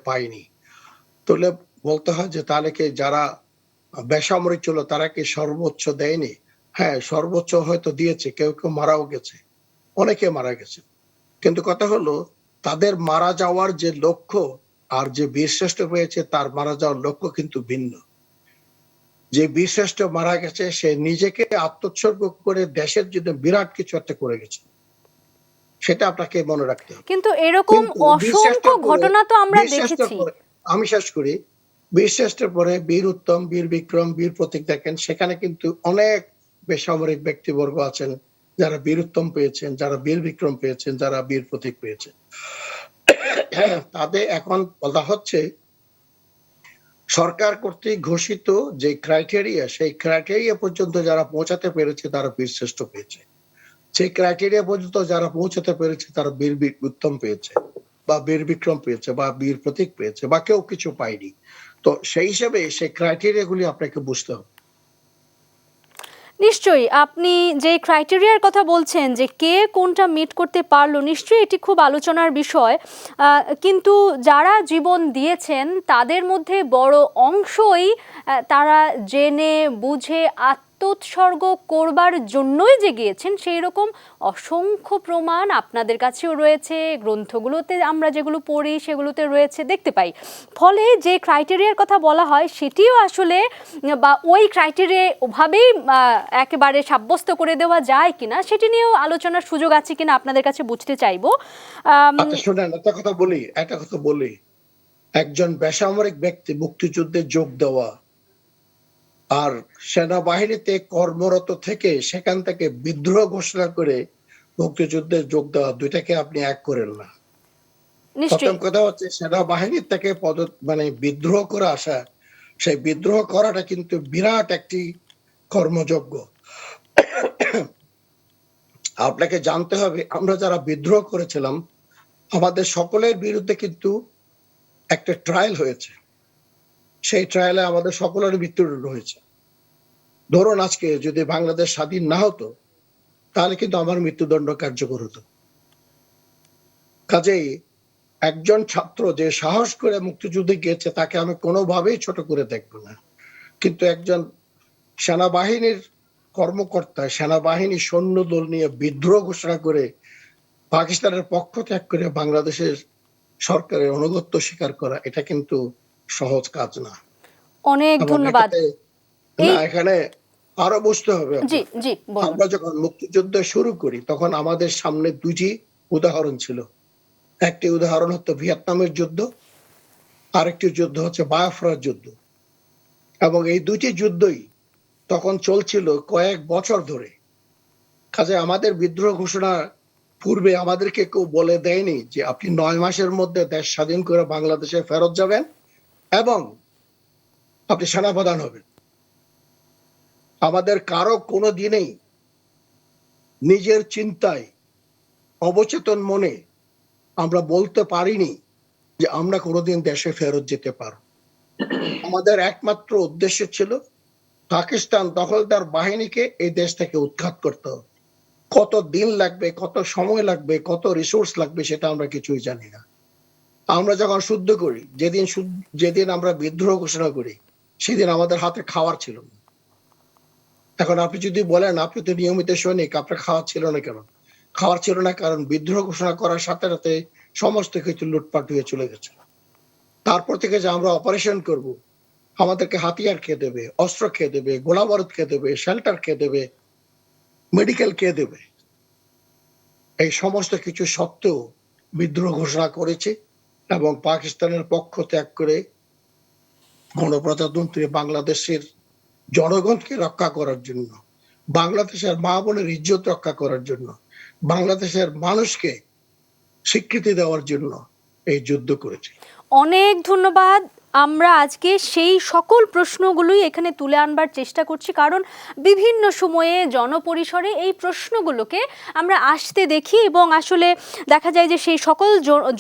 পায়নি। তাহলে বলতে হয় যে তাহলে কি যারা বেসামরিক ছিল তারা কি সর্বোচ্চ দেয়নি? হ্যাঁ, সর্বোচ্চ হয়তো দিয়েছে, কেউ কেউ মারাও গেছে, অনেকে মারা গেছে। কিন্তু কথা হলো তাদের মারা যাওয়ার যে লক্ষ্য আর যে বীরশ্রেষ্ঠ হয়েছে তার মারা যাওয়ার লক্ষ্য কিন্তু ভিন্ন। যে বীরশ্রেষ্ঠ মারা গেছে সে নিজেকে আত্মোৎসর্গ করে দেশের জন্য বিরাট কিছু একটা করে গেছে, সেটা আপনাকে মনে রাখতে হবে। কিন্তু এরকম অসংখ্য ঘটনা তো আমরা দেখেছি। আমি শেষ করি, বীরশ্রেষ্ঠের পরে বীর উত্তম, বীর বিক্রম, বীর প্রতীক দেখেন, সেখানে কিন্তু অনেক বেসামরিক ব্যক্তিবর্গ আছেন যারা বীর উত্তম পেয়েছেন, যারা বীর বিক্রম পেয়েছেন, যারা বীর প্রতীক পেয়েছেন। তাদের এখন বলা হচ্ছে সরকার কর্তৃক ঘোষিত যে ক্রাইটেরিয়া, সেই ক্রাইটেরিয়া পর্যন্ত যারা পৌঁছাতে পেরেছে তারা বীরশ্রেষ্ঠ পেয়েছে, সেই ক্রাইটেরিয়া পর্যন্ত যারা পৌঁছাতে পেরেছে তারা বীর উত্তম পেয়েছে বা বীর বিক্রম পেয়েছে বা বীর প্রতীক পেয়েছে, বা কেউ কিছু পায়নি। তো সেই হিসাবে সেই ক্রাইটেরিয়া গুলি আপনাকে বুঝতে হবে। নিশ্চয়ই আপনি যে ক্রাইটেরিয়ার কথা বলছেন যে কে কোনটা মিট করতে পারলো, নিশ্চয়ই এটি খুব আলোচনার বিষয়। কিন্তু যারা জীবন দিয়েছেন তাদের মধ্যে বড় অংশই তারা জেনে বুঝে আত্মোৎসর্গ করবার জন্যই যে গিয়েছেন, সেই রকম অসংখ্য প্রমাণ আপনাদের কাছেও রয়েছে, গ্রন্থগুলোতে আমরা যেগুলো পড়ি সেগুলোতে রয়েছে, দেখতে পাই। ফলে যে ক্রাইটেরিয়ার কথা বলা হয় সেটিও আসলে, বা ওই ক্রাইটেরিয়া ওভাবেই একেবারে সাব্যস্ত করে দেওয়া যায় কিনা সেটি নিয়েও আলোচনার সুযোগ আছে কিনা আপনাদের কাছে বুঝতে চাইবো। শুনেন, একটা কথা বলি, একজন বেসামরিক ব্যক্তি মুক্তিযুদ্ধে যোগ দেওয়া আর সেনাবাহিনীতে কর্মরত থেকে সেখান থেকে বিদ্রোহ ঘোষণা করে মুক্তিযুদ্ধে যোগ দেওয়া, দুইটাকে আপনি এক করেন না। প্রথম নিশ্চয়ই কথা হচ্ছে সেনাবাহিনীর থেকে বিদ্রোহ করে আসা, সেই বিদ্রোহ করাটা কিন্তু বিরাট একটি কর্মযজ্ঞ। আপনাকে জানতে হবে, আমরা যারা বিদ্রোহ করেছিলাম আমাদের সকলের বিরুদ্ধে কিন্তু একটা ট্রায়াল হয়েছে। সেই ট্রায়ালে আমাদের সকলের মৃত্যুদণ্ড হয়েছে। ধরুন আজকে যদি বাংলাদেশ স্বাধীন না হতো তাহলে কিন্তু আমার মৃত্যুদণ্ড কার্যকর হতো। কাজেই একজন ছাত্র যে সাহস করে মুক্তিযুদ্ধে গিয়েছে তাকে আমি কোনোভাবেই ছোট করে দেখব না। কিন্তু একজন সেনাবাহিনীর কর্মকর্তা সেনাবাহিনী সৈন্যদল নিয়ে বিদ্রোহ ঘোষণা করে পাকিস্তানের পক্ষ ত্যাগ করে বাংলাদেশের সরকারের আনুগত্য স্বীকার করা, এটা কিন্তু সহজ কাজ না। অনেক এবং ধন্যবাদ। এখানে আরো বুঝতে হবে, জি জি বলুন। আমরা যখন মুক্তিযুদ্ধ শুরু করি তখন আমাদের সামনে দুটি উদাহরণ ছিল। একটি উদাহরণ হচ্ছে ভিয়েতনামের যুদ্ধ, আরেকটি যুদ্ধ হচ্ছে বায়াফ্রার যুদ্ধ। এবং এই দুটি যুদ্ধই তখন চলছিল কয়েক বছর ধরে। কাজে আমাদের বিদ্রোহ ঘোষণা পূর্বে আমাদেরকে কেউ বলে দেয়নি যে আপনি 9 মাসের মধ্যে দেশ স্বাধীন করে বাংলাদেশে ফেরত যাবেন এবং আপনি সেনাপ্রধান হবেন। আমাদের কারো কোনো দিনেই নিজের চিন্তায় অবচেতন মনে আমরা বলতে পারিনি যে আমরা কোনোদিন দেশে ফেরত যেতে পারব। আমাদের একমাত্র উদ্দেশ্য ছিল পাকিস্তান দখলদার বাহিনীকে এই দেশ থেকে উৎখাত করতে হবে। কত দিন লাগবে, কত সময় লাগবে, কত রিসোর্স লাগবে সেটা আমরা কিছুই জানি না। আমরা যখন শুদ্ধ করি, যেদিন আমরা বিদ্রোহ ঘোষণা করি সেদিন আমাদের হাতে খাওয়ার ছিল না। এখন আপনি যদি বলেন আপনি তো নিয়মিত সৈনিক, আপনার খাওয়ার ছিল না কেন? খাওয়ার ছিল না কারণ বিদ্রোহ ঘোষণা করার সাথে সাথে সমস্ত কিছু লুটপাট হয়ে চলে গেছে। তারপর থেকে যে আমরা অপারেশন করব, আমাদেরকে হাতিয়ার খেয়ে দেবে, অস্ত্র খেয়ে দেবে, গোলা বারুদ খেয়ে দেবে, শেল্টার খেয়ে দেবে, মেডিকেল খেয়ে দেবে, এই সমস্ত কিছু সত্ত্বেও বিদ্রোহ ঘোষণা করেছে এবং পাকিস্তানের পক্ষ ত্যাগ করে গণপ্রজাতন্ত্রী বাংলাদেশের জনগণকে রক্ষা করার জন্য, বাংলাদেশের মা বোনের ইজ্জত রক্ষা করার জন্য, বাংলাদেশের মানুষকে স্বীকৃতি দেওয়ার জন্য এই যুদ্ধ করেছে। অনেক ধন্যবাদ। আমরা আজকে সেই সকল প্রশ্নগুলোই এখানে তুলে আনবার চেষ্টা করছি, কারণ বিভিন্ন সময়ে জনপরিসরে এই প্রশ্নগুলোকে আমরা আসতে দেখি এবং আসলে দেখা যায় যে সেই সকল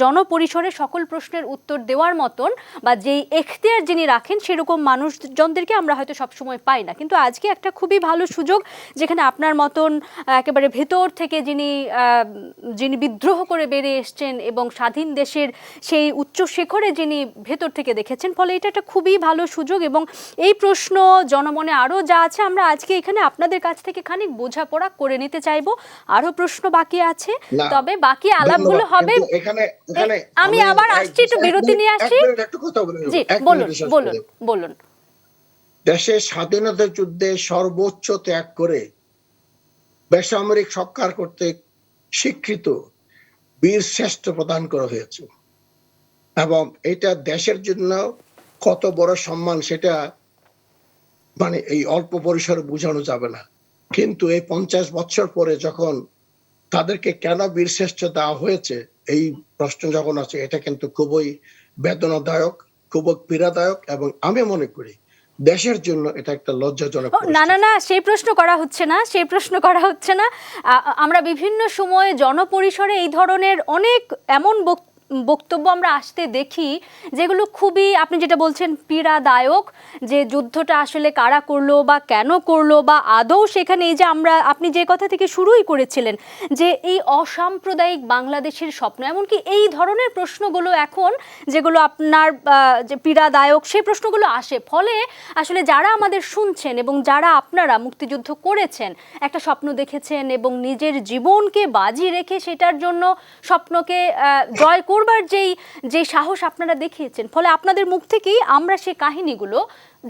জনপরিসরে সকল প্রশ্নের উত্তর দেওয়ার মতন বা যেই এখতিয়ার যিনি রাখেন সেরকম মানুষজনদেরকে আমরা হয়তো সবসময় পাই না। কিন্তু আজকে একটা খুবই ভালো সুযোগ যেখানে আপনার মতন একেবারে ভেতর থেকে যিনি বিদ্রোহ করে বেরিয়ে এসছেন এবং স্বাধীন দেশের সেই উচ্চ শিখরে যিনি ভেতর থেকে দেখেছেন, ফলে এটা একটা খুবই ভালো সুযোগ। এবং এই প্রশ্ন জনমনে আরো যা আছে আমরা আজকে এখানে আপনাদের কাছ থেকে খানিক বোঝাপড়া করে নিতে চাইবো। আরো প্রশ্ন বাকি আছে, তবে বাকি আলাপগুলো হবে। আমি আবার আসছি, একটু বিরতি নিয়ে আসি। জি বলুন বলুন বলুন। দেশের স্বাধীনতা যুদ্ধে সর্বোচ্চ ত্যাগ করে বেসামরিক সরকার কর্তৃক স্বীকৃত বীর শ্রেষ্ঠ প্রদান করা হয়েছে এবং এটা দেশের জন্য কত বড় সম্মান সেটা এই অল্প পরিসরে বোঝানো যাবে না। কিন্তু এই 50 বছর পরে যখন তাদেরকে কেন বীর শ্রেষ্ঠ দেওয়া হয়েছে এই প্রশ্ন যখন আছে, এটা কিন্তু খুবই বেদনাদায়ক, খুবই পীড়াদায়ক এবং আমি মনে করি দেশের জন্য এটা একটা লজ্জাজনক। না না না, সেই প্রশ্ন করা হচ্ছে না, সেই প্রশ্ন করা হচ্ছে না। আমরা বিভিন্ন সময়ে জনপরিসরে এই ধরনের অনেক এমন বক্তব্য আমরা আসতে দেখি যেগুলো খুবই, আপনি যেটা বলছেন, পীড়াদায়ক, যে যুদ্ধটা আসলে কারা করলো বা কেন করলো বা আদৌ সেখানে এই যে আপনি যে কথা থেকে শুরুই করেছিলেন যে এই অসাম্প্রদায়িক বাংলাদেশের স্বপ্ন, এমনকি এই ধরনের প্রশ্নগুলো এখন যেগুলো আপনার যে পীড়াদায়ক সেই প্রশ্নগুলো আসে। ফলে আসলে যারা আমাদের শুনছেন এবং যারা আপনারা মুক্তিযুদ্ধ করেছেন, একটা স্বপ্ন দেখেছেন এবং নিজের জীবনকে বাজি রেখে সেটার জন্য স্বপ্নকে জয় করবার যে সাহস আপনারা দেখিয়েছেন, ফলে আপনাদের মুখ থেকেই আমরা সেই কাহিনীগুলো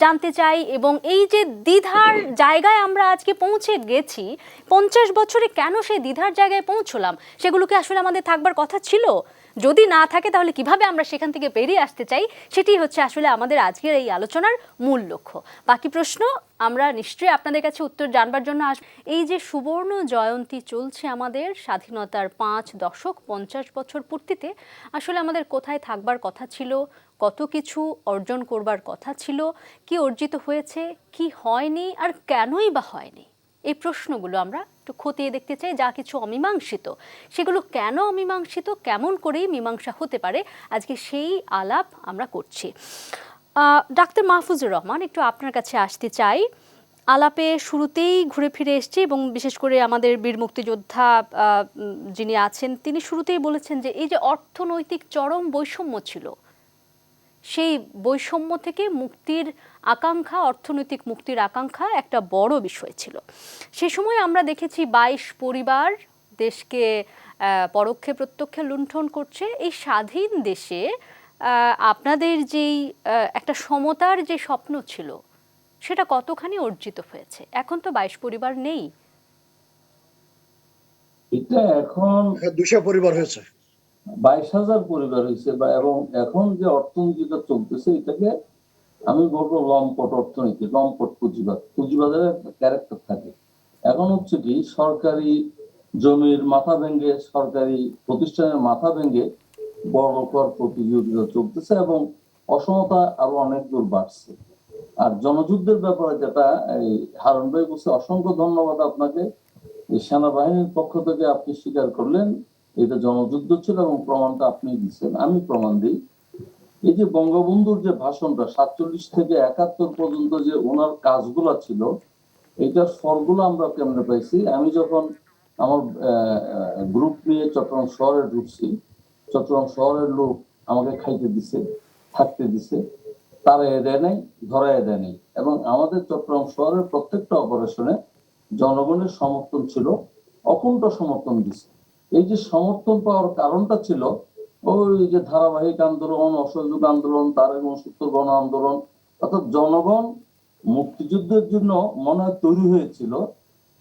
জানতে চাই। এবং এই যে দ্বিধার জায়গায় আমরা আজকে পৌঁছে গেছি, 50 বছরে কেন সেই দ্বিধার জায়গায় পৌঁছলাম, সেগুলোকে আসলে আমাদের থাকবার কথা ছিল। যদি না থাকে তাহলে কিভাবে আমরা সেখান থেকে বেরিয়ে আসতে চাই, সেটি হচ্ছে আসলে আমাদের আজকের এই আলোচনার মূল লক্ষ্য। বাকি প্রশ্ন আমরা নিশ্চয়ই আপনাদের কাছে উত্তর জানবার জন্য আসব। এই যে সুবর্ণ জয়ন্তী চলছে আমাদের স্বাধীনতার 5 দশক 50 বছর পূর্তিতে, আসলে আমাদের কোথায় থাকবার কথা ছিল, কত কিছু অর্জন করবার কথা ছিল, কি অর্জিত হয়েছে, কি হয়নি, আর কেনই বা হয়নি, এই প্রশ্নগুলো আমরা একটু খতিয়ে দেখতে চাই। যা কিছু অমীমাংসিত, সেগুলো কেন অমীমাংসিত, কেমন করেই মীমাংসা হতে পারে, আজকে সেই আলাপ আমরা করছি। ডাক্তার মাহফুজুর রহমান, একটু আপনার কাছে আসতে চাই। আলাপে শুরুতেই ঘুরে ফিরে এসছি এবং বিশেষ করে আমাদের বীর মুক্তিযোদ্ধা যিনি আছেন তিনি শুরুতেই বলেছেন যে এই যে অর্থনৈতিক চরম বৈষম্য ছিল, সেই বৈষম্য থেকে মুক্তির আকাঙ্ক্ষা, অর্থনৈতিক মুক্তির আকাঙ্ক্ষা একটা বড় বিষয় ছিল। সে সময় আমরা দেখেছি 22 পরিবার দেশকে পরোক্ষে প্রত্যক্ষে লুণ্ঠন করছে। এই স্বাধীন দেশে আপনাদের যেই একটা সমতার যে স্বপ্ন ছিল, সেটা কতখানি অর্জিত হয়েছে? এখন তো 22 পরিবার নেই। এটা এখন 200 পরিবার হয়েছে, 22,000 পরিবার হয়েছে, এবং এখন যে অর্থনীতিটা চলতেছে এটাকে আমি বলবো লম্পট অর্থনীতি, লম্পট পুঁজিবাদ। পুঁজিবাদের একটা ক্যারেক্টার থাকে। এখন হচ্ছে কি, সরকারি জমির মাথা ভেঙে, সরকারি প্রতিষ্ঠানের মাথা ভেঙে বড় কর প্রতিযোগিতা চলতেছে এবং অসমতা আরো অনেক দূর বাড়ছে। আর জনযুদ্ধের ব্যাপারে যেটা এই হারুন ভাই বলছে, অসংখ্য ধন্যবাদ আপনাকে। এই সেনাবাহিনীর পক্ষ থেকে আপনি স্বীকার করলেন এটা জনযুদ্ধ ছিল এবং প্রমাণটা আপনি দিচ্ছেন। আমি প্রমাণ দিই। এই যে বঙ্গবন্ধুর যে ভাষণটা 47 থেকে 71 পর্যন্ত যে ওনার কাজগুলা ছিল, এইটার ফলগুলো আমরা কেমনে পাইছি? আমি যখন আমার গ্রুপ নিয়ে চট্টগ্রাম শহরে ঢুকছি, চট্টগ্রাম শহরের লোক আমাকে খাইতে দিছে, থাকতে দিছে, তারা দেয় নাই, ধরায় দেয় নাই। এবং আমাদের চট্টগ্রাম শহরের প্রত্যেকটা অপারেশনে জনগণের সমর্থন ছিল, অকুণ্ঠ সমর্থন দিছে। এই যে সমর্থন পাওয়ার কারণটা ছিল ওই যে ধারাবাহিক আন্দোলন, অসহযোগ আন্দোলন, তারেক 69 গণ আন্দোলন, অর্থাৎ জনগণ মুক্তিযুদ্ধের জন্য মনে হয় তৈরি হয়েছিল।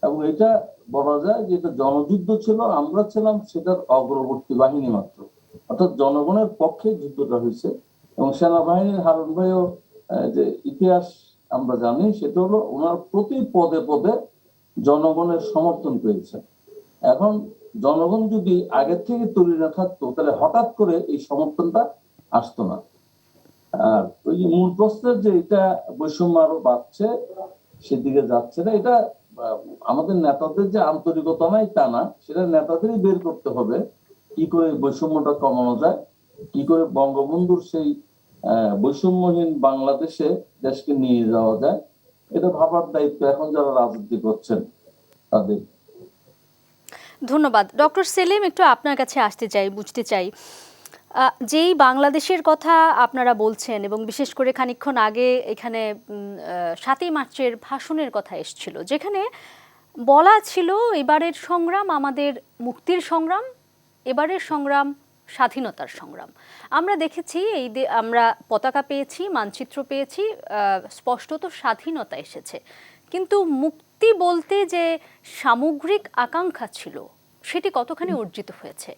এবং এটা বলা যায় যে এটা জনযুদ্ধ ছিল, আমরা ছিলাম সেটার অগ্রবর্তী বাহিনী মাত্র। অর্থাৎ জনগণের পক্ষে যুদ্ধটা হয়েছে। এবং সেনাবাহিনীর হারুন ভাইও যে ইতিহাস আমরা জানি, সেটা হলো ওনার প্রতি পদে পদে জনগণের সমর্থন পেয়েছে। এখন জনগণ যদি আগের থেকে তৈরি না থাকতো, তাহলে হঠাৎ করে এই সমর্থনটা আসতো না। আর ওই যে মূল প্রশ্নের যে এটা বৈষম্য আরো বাড়ছে, সেদিকে যাচ্ছে না, এটা আমাদের নেতাদের যে আন্তরিকতা নাই তা না, সেটা নেতাদেরই বের করতে হবে কি করে বৈষম্যটা কমানো যায়, কি করে বঙ্গবন্ধুর সেই বৈষম্যহীন বাংলাদেশে দেশকে নিয়ে যাওয়া যায়। এটা ভাবার দায়িত্ব এখন যারা রাজনীতি করছেন তাদের। ধন্যবাদ। ডক্টর সেলিম, একটু আপনার কাছে আসতে চাই, বুঝতে চাই যেই বাংলাদেশের কথা আপনারা বলছেন এবং বিশেষ করে খানিকক্ষণ আগে এখানে 7ই মার্চের ভাষণের কথা এসেছিল, যেখানে বলা ছিল এবারের সংগ্রাম আমাদের মুক্তির সংগ্রাম, এবারের সংগ্রাম স্বাধীনতার সংগ্রাম। আমরা দেখেছি আমরা পতাকা পেয়েছি, মানচিত্র পেয়েছি, স্পষ্টত স্বাধীনতা এসেছে, কিন্তু মুক্তি বলতে যে সামগ্রিক আকাঙ্ক্ষা ছিল, সেটি কতখানি অর্জিত হয়েছে?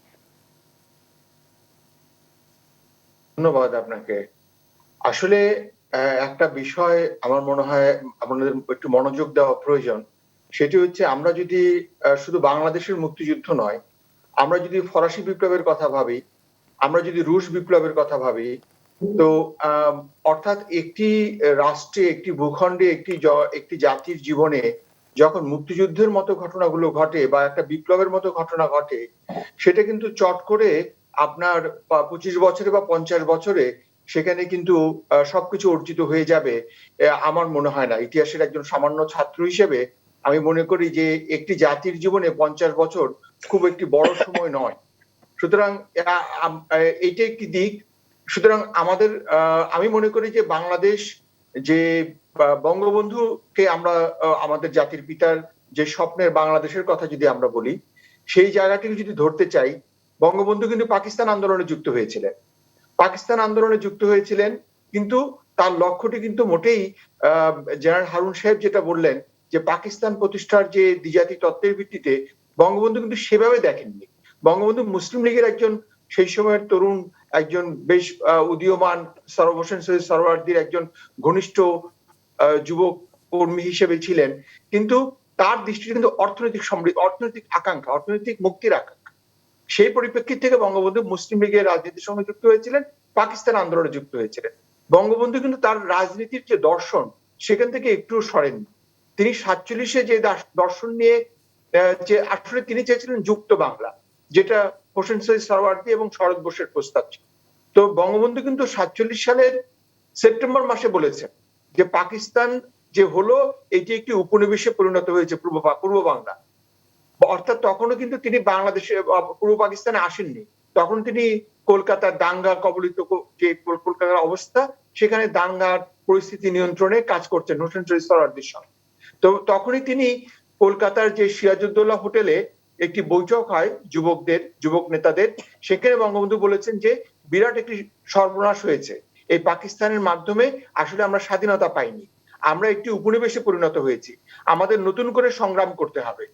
ধন্যবাদ আপনাকে। আসলে একটা বিষয় আমার মনে হয় আমাদের একটু মনোযোগ দেওয়া প্রয়োজন। সেটি হচ্ছে, আমরা যদি শুধু বাংলাদেশের মুক্তিযুদ্ধ নয়, আমরা যদি ফরাসি বিপ্লবের কথা ভাবি, আমরা যদি রুশ বিপ্লবের কথা ভাবি, তো অর্থাৎ একটি রাষ্ট্রে, একটি ভূখণ্ডে, একটি জাতির জীবনে যখন মুক্তিযুদ্ধের মতো ঘটনাগুলো ঘটে বা একটা বিপ্লবের মতো ঘটনা ঘটে, সেটা কিন্তু চট করে আপনার 25 বছরে বা 50 বছরে সেখানে কিন্তু সবকিছু অর্জিত হয়ে যাবে আমার মনে হয় না। ইতিহাসের একজন সামান্য ছাত্র হিসেবে আমি মনে করি যে একটি জাতির জীবনে 50 বছর খুব একটি বড় সময় নয়। সুতরাং এইটা একটি দিক। সুতরাং আমি মনে করি যে বাংলাদেশ, যে বঙ্গবন্ধুকে আমরা আমাদের জাতির পিতার যে স্বপ্নের বাংলাদেশের কথা যদি আমরা বলি, সেই জায়গাটিকে যদি ধরতে চাই, বঙ্গবন্ধু কিন্তু পাকিস্তান আন্দোলনে যুক্ত হয়েছিলেন, কিন্তু তার লক্ষ্যটি কিন্তু মোটেই জেনারেল হারুন সাহেব যেটা বললেন যে পাকিস্তান প্রতিষ্ঠার যে দ্বিজাতি তত্ত্বের ভিত্তিতে, বঙ্গবন্ধু কিন্তু সেভাবে দেখেননি। বঙ্গবন্ধু মুসলিম লীগের একজন সেই সময়ের তরুণ একজন বেশ উদীয়মান সরওয়ার হোসেন সৈয়দ সরওয়ার্দীর একজন ঘনিষ্ঠ যুবক কর্মী হিসেবে ছিলেন, কিন্তু তার দৃষ্টিতে কিন্তু অর্থনৈতিক সমৃদ্ধি, অর্থনৈতিক আকাঙ্ক্ষা, অর্থনৈতিক মুক্তির আকাঙ্ক্ষা, সেই পরিপ্রেক্ষিত থেকে বঙ্গবন্ধু মুসলিম লীগের রাজনীতির সঙ্গে যুক্ত হয়েছিলেন, পাকিস্তান আন্দোলনে যুক্ত হয়েছিলেন। বঙ্গবন্ধু কিন্তু তার রাজনীতির যে দর্শন সেখান থেকে একটু সরেননি। তিনি 47-এ যে দর্শন নিয়ে যে আসলে তিনি চেয়েছিলেন যুক্ত বাংলা, যেটা হোসেন সৈয়দ সরওয়ার্দী এবং শরৎ বোসের প্রস্তাব ছিল। তো বঙ্গবন্ধু কিন্তু 47 সালের সেপ্টেম্বর মাসে বলেছেন যে পাকিস্তান যে হলো এটি একটি উপনিবেশে পরিণত হয়েছে পূর্ব বাংলা, অর্থাৎ তখনও কিন্তু তিনি বাংলাদেশে পূর্ব পাকিস্তানে আসেননি। তখন তিনি কলকাতার দাঙ্গা কবলিত যে কলকাতার অবস্থা, সেখানে দাঙ্গার পরিস্থিতি নিয়ন্ত্রণে কাজ করছেন হোসেন শহীদ সরওয়ার্দীর সঙ্গে। তো তখনই তিনি কলকাতার যে সিরাজউদ্দৌলা হোটেলে একটি বৈঠক হয় যুবক নেতাদের, সেখানে বঙ্গবন্ধু বলেছেন যে বিরাট একটি সর্বনাশ হয়েছে, এই পাকিস্তানের মাধ্যমে আসলে আমরা স্বাধীনতা পাইনি, আমরা একটি উপনিবেশে পরিণত হয়েছি, আমাদের নতুন করে সংগ্রাম করতে হবে।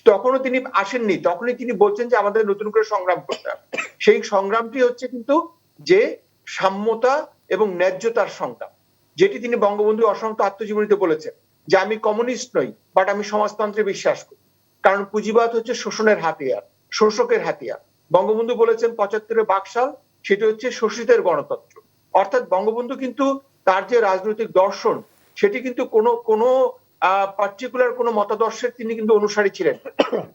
তখনও তিনি আসেননি, তখনই তিনি বলছেন যে আমাদের নতুন করে সংগ্রাম করতে হবে। সেই সংগ্রামটি হচ্ছে কিন্তু যে সাম্যতা এবং ন্যায্যতার সংগ্রাম, যেটি তিনি বঙ্গবন্ধু অসংখ্য আত্মজীবনীতে বলেছেন যে আমি কমিউনিস্ট নই, বাট আমি সমাজতন্ত্রে বিশ্বাস করি, কারণ পুঁজিবাদ হচ্ছে শোষণের হাতিয়ার, শোষকের হাতিয়ার। বঙ্গবন্ধু বলেছেন 75-এ বাকশাল, সেটি হচ্ছে শোষিতের গণতন্ত্র। অর্থাৎ বঙ্গবন্ধু কিন্তু তার যে রাজনৈতিক দর্শন, সেটি কিন্তু কোনো পার্টিকুলার কোনো মতাদর্শের তিনি কিন্তু অনুসারী ছিলেন।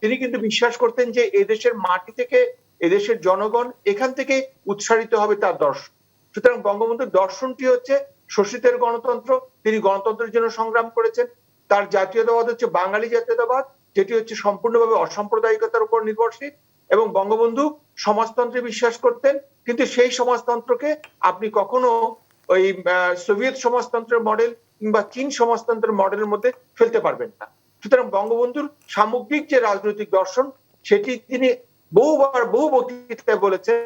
তিনি কিন্তু বিশ্বাস করতেন যে এদেশের মাটি থেকে, এদেশের জনগণ এখান থেকে উৎসারিত হবে তার দর্শন। সুতরাং বঙ্গবন্ধুর দর্শনটি হচ্ছে শোষিতের গণতন্ত্র, তিনি গণতন্ত্রের জন্য সংগ্রাম করেছেন। তার জাতীয়তাবাদ হচ্ছে বাঙালি জাতীয়তাবাদ, যেটি হচ্ছে সম্পূর্ণভাবে অসাম্প্রদায়িকতার উপর নির্ভরশীল। এবং বঙ্গবন্ধু সমাজতন্ত্রে বিশ্বাস করতেন, কিন্তু সেই সমাজতন্ত্রকে আপনি কখনো ওই সোভিয়েত সমাজতন্ত্রের মডেল কিংবা চীন সমাজতন্ত্রের মডেলের মধ্যে ফেলতে পারবেন না। সুতরাং বঙ্গবন্ধুর সামগ্রিক যে রাজনৈতিক দর্শন, সেটি তিনি বহু বক্তৃতায় বলেছেন,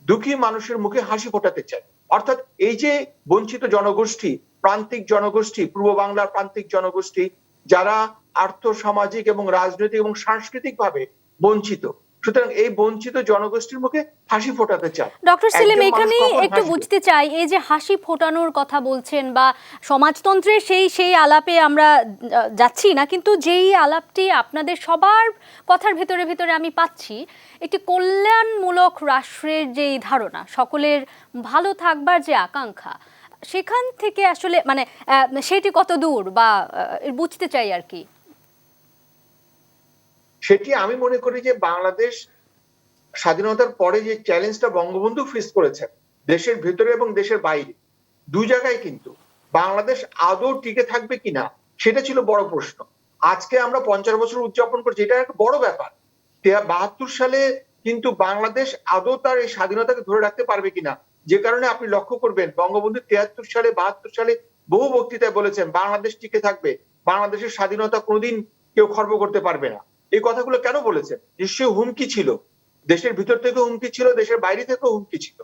দুঃখী মানুষের মুখে হাসি ফোটাতে চায়। অর্থাৎ এই যে বঞ্চিত জনগোষ্ঠী, প্রান্তিক জনগোষ্ঠী, পূর্ব বাংলার প্রান্তিক জনগোষ্ঠী, যারা আর্থ সামাজিক এবং রাজনৈতিক এবং সাংস্কৃতিক ভাবে বঞ্চিত, সুতরাং এই বঞ্চিত জনগোষ্ঠীর মুখে হাসি ফোটাতে চায়। ডক্টর সেলিম, এখানে একটু বুঝতে চাই, এই যে হাসি ফোটানোর কথা বলছেন বা সমাজতন্ত্রের সেই আলাপে আমরা যাচ্ছি না, কিন্তু যেই আলাপটি আপনাদের সবার কথার ভেতরে আমি পাচ্ছি, একটি কল্যাণমূলক রাষ্ট্রের যেই ধারণা, সকলের ভালো থাকবার যে আকাঙ্ক্ষা, সেখান থেকে আসলে মানে সেটি কত দূর বা বুঝতে চাই আর কি। সেটি আমি মনে করি যে বাংলাদেশ স্বাধীনতার পরে যে চ্যালেঞ্জটা বঙ্গবন্ধু ফেস করেছেন, দেশের ভেতরে এবং দেশের বাইরে দুই জায়গায়, কিন্তু বাংলাদেশ আদৌ টিকে থাকবে কিনা সেটা ছিল বড় প্রশ্ন। আজকে আমরা 50 বছর উদযাপন করছি, এটা একটা বড় ব্যাপার। 72 সালে কিন্তু বাংলাদেশ আদৌ তার এই স্বাধীনতাকে ধরে রাখতে পারবে কিনা, যে কারণে আপনি লক্ষ্য করবেন বঙ্গবন্ধু 73 সালে 72 সালে বহু বক্তৃতায় বলেছেন বাংলাদেশ টিকে থাকবে, বাংলাদেশের স্বাধীনতা কোনোদিন কেউ খর্ব করতে পারবে না। এই কথাগুলো কেন বলেছেন? নিশ্চয়ই হুমকি ছিল, দেশের ভিতর থেকে হুমকি ছিল, দেশের বাইরে থেকেও হুমকি ছিল।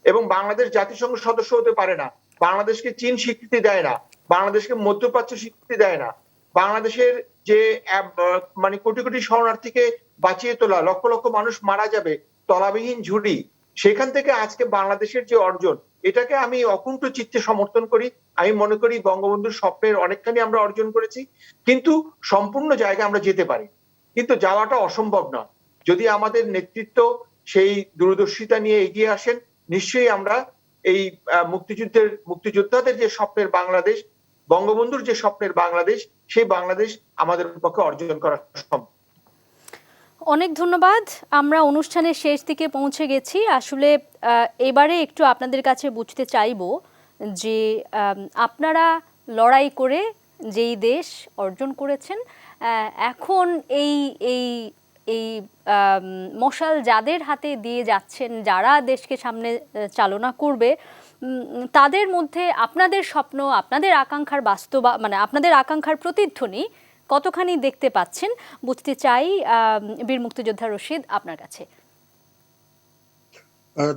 এবং বাংলাদেশ জাতিসংঘ সদস্য হতে পারে না, বাংলাদেশকে চীন স্বীকৃতি দেয় না, বাংলাদেশকে মধ্যপ্রাচ্য স্বীকৃতি দেয় না, বাংলাদেশের যে মানে কোটি কোটি শরণার্থীকে বাঁচিয়ে তোলা, লক্ষ লক্ষ মানুষ মারা যাবে তলাবিহীন ঝুড়ি, সেখান থেকে আজকে বাংলাদেশের যে অর্জন, এটাকে আমি অকুণ্ঠ চিত্তে সমর্থন করি। আমি মনে করি বঙ্গবন্ধুর স্বপ্নের অনেকখানি আমরা অর্জন করেছি, কিন্তু সম্পূর্ণ জায়গায় আমরা যেতে পারি, কিন্তু যাওয়াটা অসম্ভব নয়। যদি আমাদের নেতৃত্ব সেই দূরদর্শিতা নিয়ে এগিয়ে আসেন, নিশ্চয়ই আমরা এই মুক্তিযোদ্ধাদের যে স্বপ্নের বাংলাদেশ, বঙ্গবন্ধুর যে স্বপ্নের বাংলাদেশ, সেই বাংলাদেশ আমাদের পক্ষে অর্জন করা সম্ভব। অনেক ধন্যবাদ। আমরা অনুষ্ঠানের শেষ দিকে পৌঁছে গেছি। আসলে এবারে একটু আপনাদের কাছে বুঝতে চাইব যে আপনারা লড়াই করে যেই দেশ অর্জন করেছেন, এখন এই এই এই মশাল যাদের হাতে দিয়ে যাচ্ছেন, যারা দেশকে সামনে চালনা করবে, তাদের মধ্যে আপনাদের স্বপ্ন, আপনাদের আকাঙ্ক্ষার মানে আপনাদের আকাঙ্ক্ষার প্রতিধ্বনি কতখানি দেখতে পাচ্ছেন, বুঝতে চাই বীর মুক্তিযোদ্ধা রশিদ আপনার কাছে।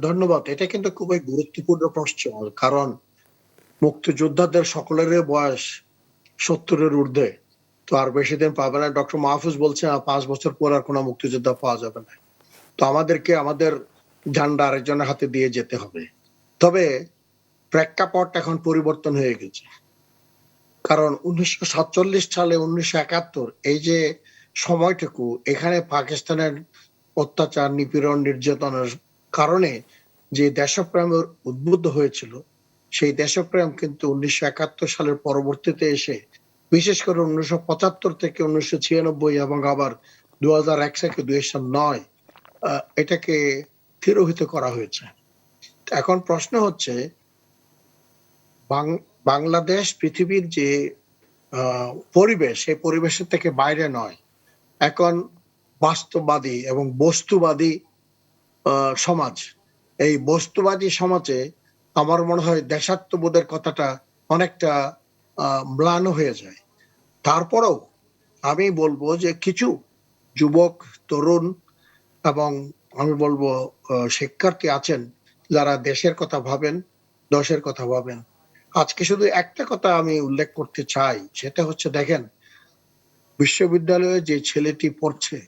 ধন্যবাদ। এটা কিন্তু খুবই গুরুত্বপূর্ণ প্রশ্ন, কারণ মুক্তিযোদ্ধাদের সকলের বয়স 70-এর ঊর্ধ্বে, তো আর বেশি দিন পাবে না। ডক্টর মাহফুজ বলছেন 5 বছর পর আর কোনো মুক্তিযোদ্ধা পাওয়া যাবে না। তো আমাদেরকে আমাদের ঝান্ডা আরেকজনের হাতে দিয়ে যেতে হবে। তবে প্রেক্ষাপট এখন পরিবর্তন হয়ে গেছে, কারণ 1947 সালে 1971 এই যে সময়টুকু এখানে পাকিস্তানের অত্যাচার, নিপীড়ন, নির্যাতনের কারণে যে দেশপ্রেমের উদ্বুদ্ধ হয়েছিল, সেই দেশপ্রেম কিন্তু 1971 সালের পরবর্তীতে এসে, বিশেষ করে 1975 থেকে 1996 এবং আবার 2001 থেকে 2009 এটাকে তিরোহিত করা হয়েছে। এখন প্রশ্ন হচ্ছে, বাংলাদেশ পৃথিবীর যে পরিবেশ, সেই পরিবেশের থেকে বাইরে নয়, এখন বাস্তববাদী এবং বস্তুবাদী সমাজ। এই বস্তুবাদী সমাজে আমার মনে হয় দেশাত্মবোধের কথাটা অনেকটা ম্লান হয়ে যায়। তারপরেও আমি বলবো যে কিছু যুবক, তরুণ এবং আমি বলবো শিক্ষার্থী আছেন যারা দেশের কথা ভাবেন, দশের কথা ভাবেন। আজকে শুধু একটা কথা আমি উল্লেখ করতে চাই, সেটা হচ্ছে, দেখেন, বিশ্ববিদ্যালয়ে যে ছেলেটি পড়ছে,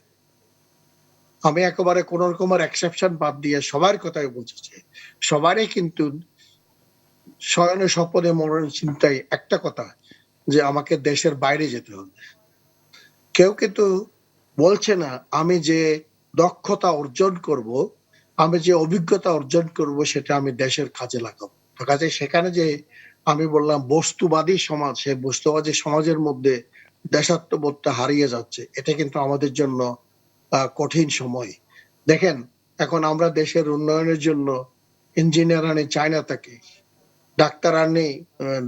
আমি একেবারে কোন রকমের এক্সেপশন বাদ দিয়ে সবার কথাই বলছি, সবারই কিন্তু শয়নে স্বপনে মরণের চিন্তায় একটা কথা, যে আমাকে দেশের বাইরে যেতে হবে। কেউ কিন্তু বলছে না আমি যে দক্ষতা অর্জন করব, আমি যে অভিজ্ঞতা অর্জন করব, সেটা আমি দেশের কাজে লাগাবো। তো কাজে সেখানে যে আমি বললাম বস্তুবাদী সমাজ, সেই বস্তুবাদী সমাজের মধ্যে দেশাত্মবোধটা হারিয়ে যাচ্ছে, এটা কিন্তু আমাদের জন্য কঠিন সময়। দেখেন, এখন আমরা দেশের উন্নয়নের জন্য ইঞ্জিনিয়ার আনি চায়না থেকে, ডাক্তার আনি,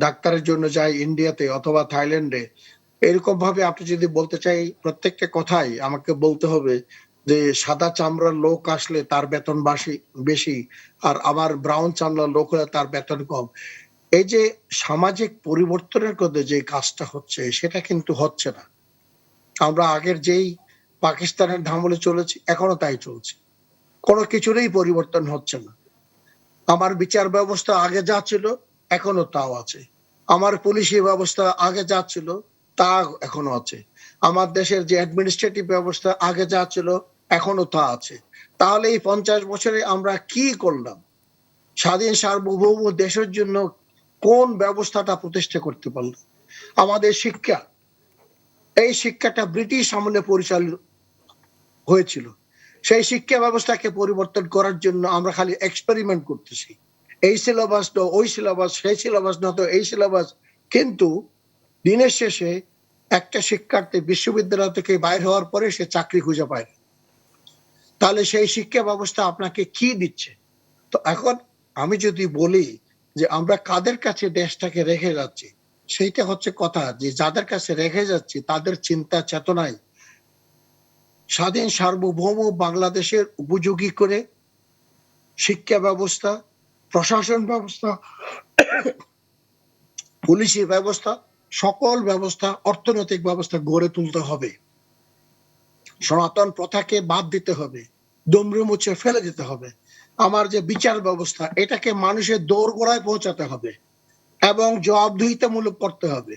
ডাক্তারের জন্য যাই ইন্ডিয়াতে অথবা থাইল্যান্ডে। এরকম ভাবে আপনি যদি বলতে চাই, প্রত্যেকটা কথাই আমাকে বলতে হবে যে সাদা চামড়ার লোক আসলে তার বেতন বেশি, আর আমার ব্রাউন চামড়ার লোক হলে তার বেতন কম। এই যে সামাজিক পরিবর্তনের কথা যে কাজটা হচ্ছে, সেটা কিন্তু হচ্ছে না। আমরা আগের যেই পাকিস্তানের ধামলে চলেছি, এখনো তাই চলছে, কোনো কিছুরই পরিবর্তন হচ্ছে না। আমার বিচার ব্যবস্থা আগে যা ছিল এখনো তাও আছে, আমার পুলিশি ব্যবস্থা আগে যা ছিল তা এখনো আছে, আমার দেশের যে অ্যাডমিনিস্ট্রেটিভ ব্যবস্থা আগে যা ছিল এখনো তা আছে। তাহলে এই 50 বছরে আমরা কি করলাম? স্বাধীন সার্বভৌম দেশের জন্য কোন ব্যবস্থাটা প্রতিষ্ঠা করতে পারলাম? আমাদের শিক্ষা, এই শিক্ষাটা ব্রিটিশ আমলে পরিচালিত হয়েছিল। সেই শিক্ষা ব্যবস্থাকে পরিবর্তন করার জন্য আমরা খালি এক্সপেরিমেন্ট করতেছি, এই সিলেবাস তো ওই সিলেবাস, সেই সিলেবাস না তো এই সিলেবাস। কিন্তু দিনের শেষে একটা শিক্ষার্থী বিশ্ববিদ্যালয় থেকে বাইর হওয়ার পরে সে চাকরি খুঁজে পায় না। তাহলে সেই শিক্ষা ব্যবস্থা আপনাকে কি দিচ্ছে? তো এখন আমি যদি বলি যে আমরা কাদের কাছে দেশটাকে রেখে যাচ্ছি, সেইটা হচ্ছে কথা, যে যাদের কাছে রেখে যাচ্ছি তাদের চিন্তা চেতনায় স্বাধীন সার্বভৌম বাংলাদেশের উপযোগী করে শিক্ষা ব্যবস্থা, প্রশাসন ব্যবস্থা, পুলিশি ব্যবস্থা, সকল ব্যবস্থা, অর্থনৈতিক ব্যবস্থা গড়ে তুলতে হবে। সনাতন প্রথাকে বাদ দিতে হবে, দমরু মুছে ফেলে দিতে হবে। আমার যে বিচার ব্যবস্থা, এটাকে মানুষের দোরগোড়ায় পৌঁছাতে হবে এবং জবাবদিহিতামূলক করতে হবে।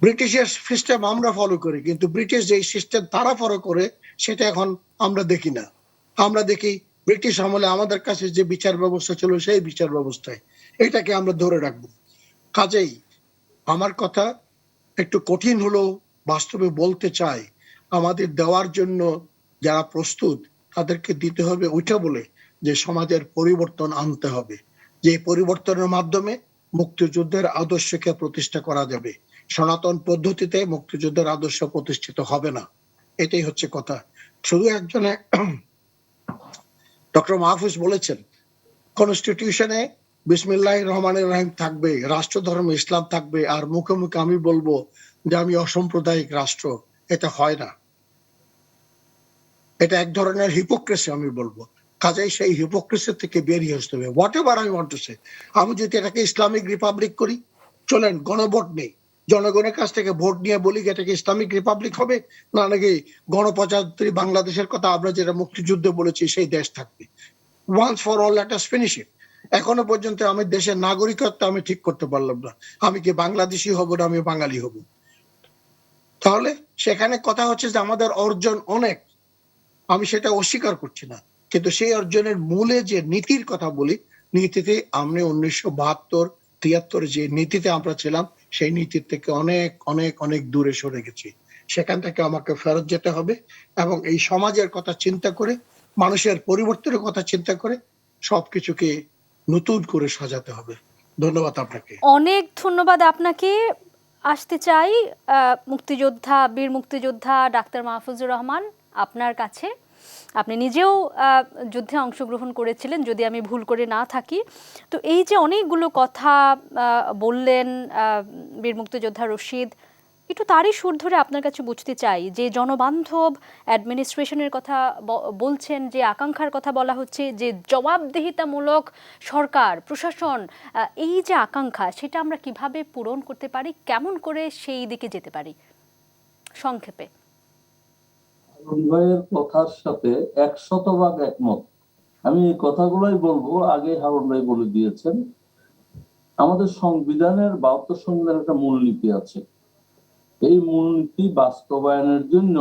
ব্রিটিশের সিস্টেম আমরা ফলো করি, কিন্তু ব্রিটিশ যে সিস্টেম তারা ফলো করে সেটা এখন আমরা দেখি না। আমরা দেখি ব্রিটিশ আমলে আমাদের কাছে যে বিচার ব্যবস্থা ছিল সেই বিচার ব্যবস্থায়, এটাকে আমরা ধরে রাখবো। কাজেই আমার কথা একটু কঠিন হলেও বাস্তবে বলতে চাই, আমাদের দেওয়ার জন্য যারা প্রস্তুত তাদেরকে দিতে হবে ওইটা বলে যে সমাজের পরিবর্তন আনতে হবে, যে পরিবর্তনের মাধ্যমে মুক্তিযুদ্ধের আদর্শকে প্রতিষ্ঠা করা যাবে। সনাতন পদ্ধতিতে মুক্তিযুদ্ধের আদর্শ প্রতিষ্ঠিত হবে না, এটাই হচ্ছে কথা। শুধু একজনে ডক্টর মাহফুজ বলেছেন কনস্টিটিউশনে বিসমিল্লাহির রহমানির রহিম থাকবে, রাষ্ট্রধর্ম ইসলাম থাকবে, আর মুখে মুখে আমি বলবো যে আমি অসাম্প্রদায়িক রাষ্ট্র। এটা হয় না, এটা এক ধরনের হিপোক্রেসি আমি বলবো। কাজেই সেই হিপোক্রেসি থেকে বেরিয়ে আসতে হবে। What ever I want to say, আমি যদি এটাকে ইসলামিক রিপাবলিক করি, চলেন গণভোট নেই, জনগণের কাছ থেকে ভোট নিয়ে বলি এটাকে ইসলামিক রিপাবলিক হবে, না নাকি গণপ্রজাতন্ত্রী বাংলাদেশের কথা আমরা যেটা মুক্তিযুদ্ধ বলেছি সেই দেশ থাকবে। Once for all let us finish it. এখনো পর্যন্ত আমি দেশের নাগরিকত্ব আমি ঠিক করতে পারলাম না, আমি কি বাংলাদেশি হব না আমি বাঙালি হব। তাহলে সেখানে কথা হচ্ছে যে আমাদের অর্জন অনেক, আমি সেটা অস্বীকার করছি না, কিন্তু সেই অর্জনের মূলে যে নীতির কথা বলি, নীতিতে আমরা 1972-73 যে নীতিতে আমরা ছিলাম, সেই নীতির থেকে অনেক অনেক অনেক দূরে সরে গেছি। সেখান থেকে আমাকে ফেরত যেতে হবে এবং এই সমাজের কথা চিন্তা করে, মানুষের পরিবর্তনের কথা চিন্তা করে সবকিছুকে নতুন করে সাজাতে হবে। ধন্যবাদ আপনাকে। অনেক ধন্যবাদ আপনাকে। আসতে চাই মুক্তিযোদ্ধা, বীর মুক্তিযোদ্ধা ডাক্তার মাহফুজুর রহমান আপনার কাছে। আপনি নিজেও যুদ্ধে অংশগ্রহণ করেছিলেন, যদি আমি ভুল করে না থাকি। তো এই যে অনেকগুলো কথা বললেন বীর মুক্তিযোদ্ধা রশিদ, একটু তারই সুর ধরে আপনার কাছে বুঝতে চাই যে জনবান্ধব অ্যাডমিনিস্ট্রেশনের কথা বলছেন, যে আকাঙ্ক্ষার কথা বলা হচ্ছে, যে জবাবদিহিতামূলক সরকার প্রশাসন, এই যে আকাঙ্ক্ষা, সেটা আমরা কিভাবে পূরণ করতে পারি, কেমন করে সেই দিকে যেতে পারি, সংক্ষেপে। হারুন ভাইয়ের কথার সাথে 100% একমত। আমি এই কথাগুলোই বলবো, আগে হারুন ভাই বলে দিয়েছেন। আমাদের সংবিধানের 72 সংবিধানের একটা মূলনীতি আছে। এই মূলনীতি বাস্তবায়নের জন্য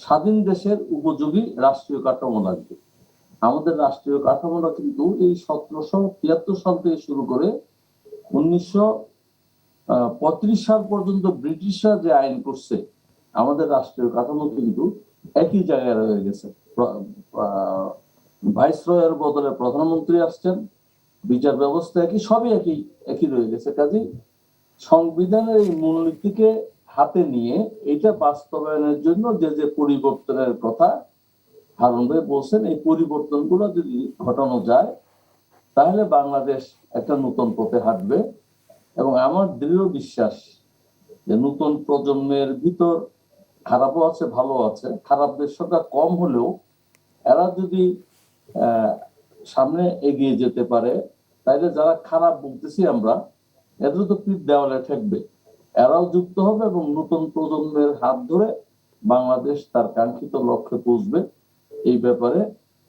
স্বাধীন দেশের উপযোগী রাষ্ট্রীয় কাঠামো লাগবে। আমাদের রাষ্ট্রীয় কাঠামোটা কিন্তু এই 1773 সাল থেকে শুরু করে 1935 সাল পর্যন্ত ব্রিটিশরা যে আইন করছে, আমাদের রাষ্ট্রীয় কাঠামো কিন্তু একই জায়গায় রয়ে গেছে। ভাইসরয়ের বদলে প্রধানমন্ত্রী আসছেন, বিচার ব্যবস্থা একই, সবই একই রয়ে গেছে। কাজেই সংবিধানের এই মূলনীতিকে হাতে নিয়ে এটা বাস্তবায়নের জন্য যে পরিবর্তনের কথা হারুন ভাই বলছেন, এই পরিবর্তনগুলো যদি ঘটানো যায় তাহলে বাংলাদেশ একটা নতুন পথে হাঁটবে। এবং আমার দৃঢ় বিশ্বাস যে নতুন প্রজন্মের ভিতর খারাপও আছে, ভালো আছে। খারাপদের সংখ্যা কম হলেও এরা যদি সামনে এগিয়ে যেতে পারে, তাইলে যারা খারাপ বলতেছি আমরা, এদের তো পিঠ দেওয়ালে ঠেকবে। এরাও যুক্ত হবে এবং নতুন প্রজন্মের হাত ধরে বাংলাদেশ তার কাঙ্ক্ষিত লক্ষ্যে পৌঁছবে। এই ব্যাপারে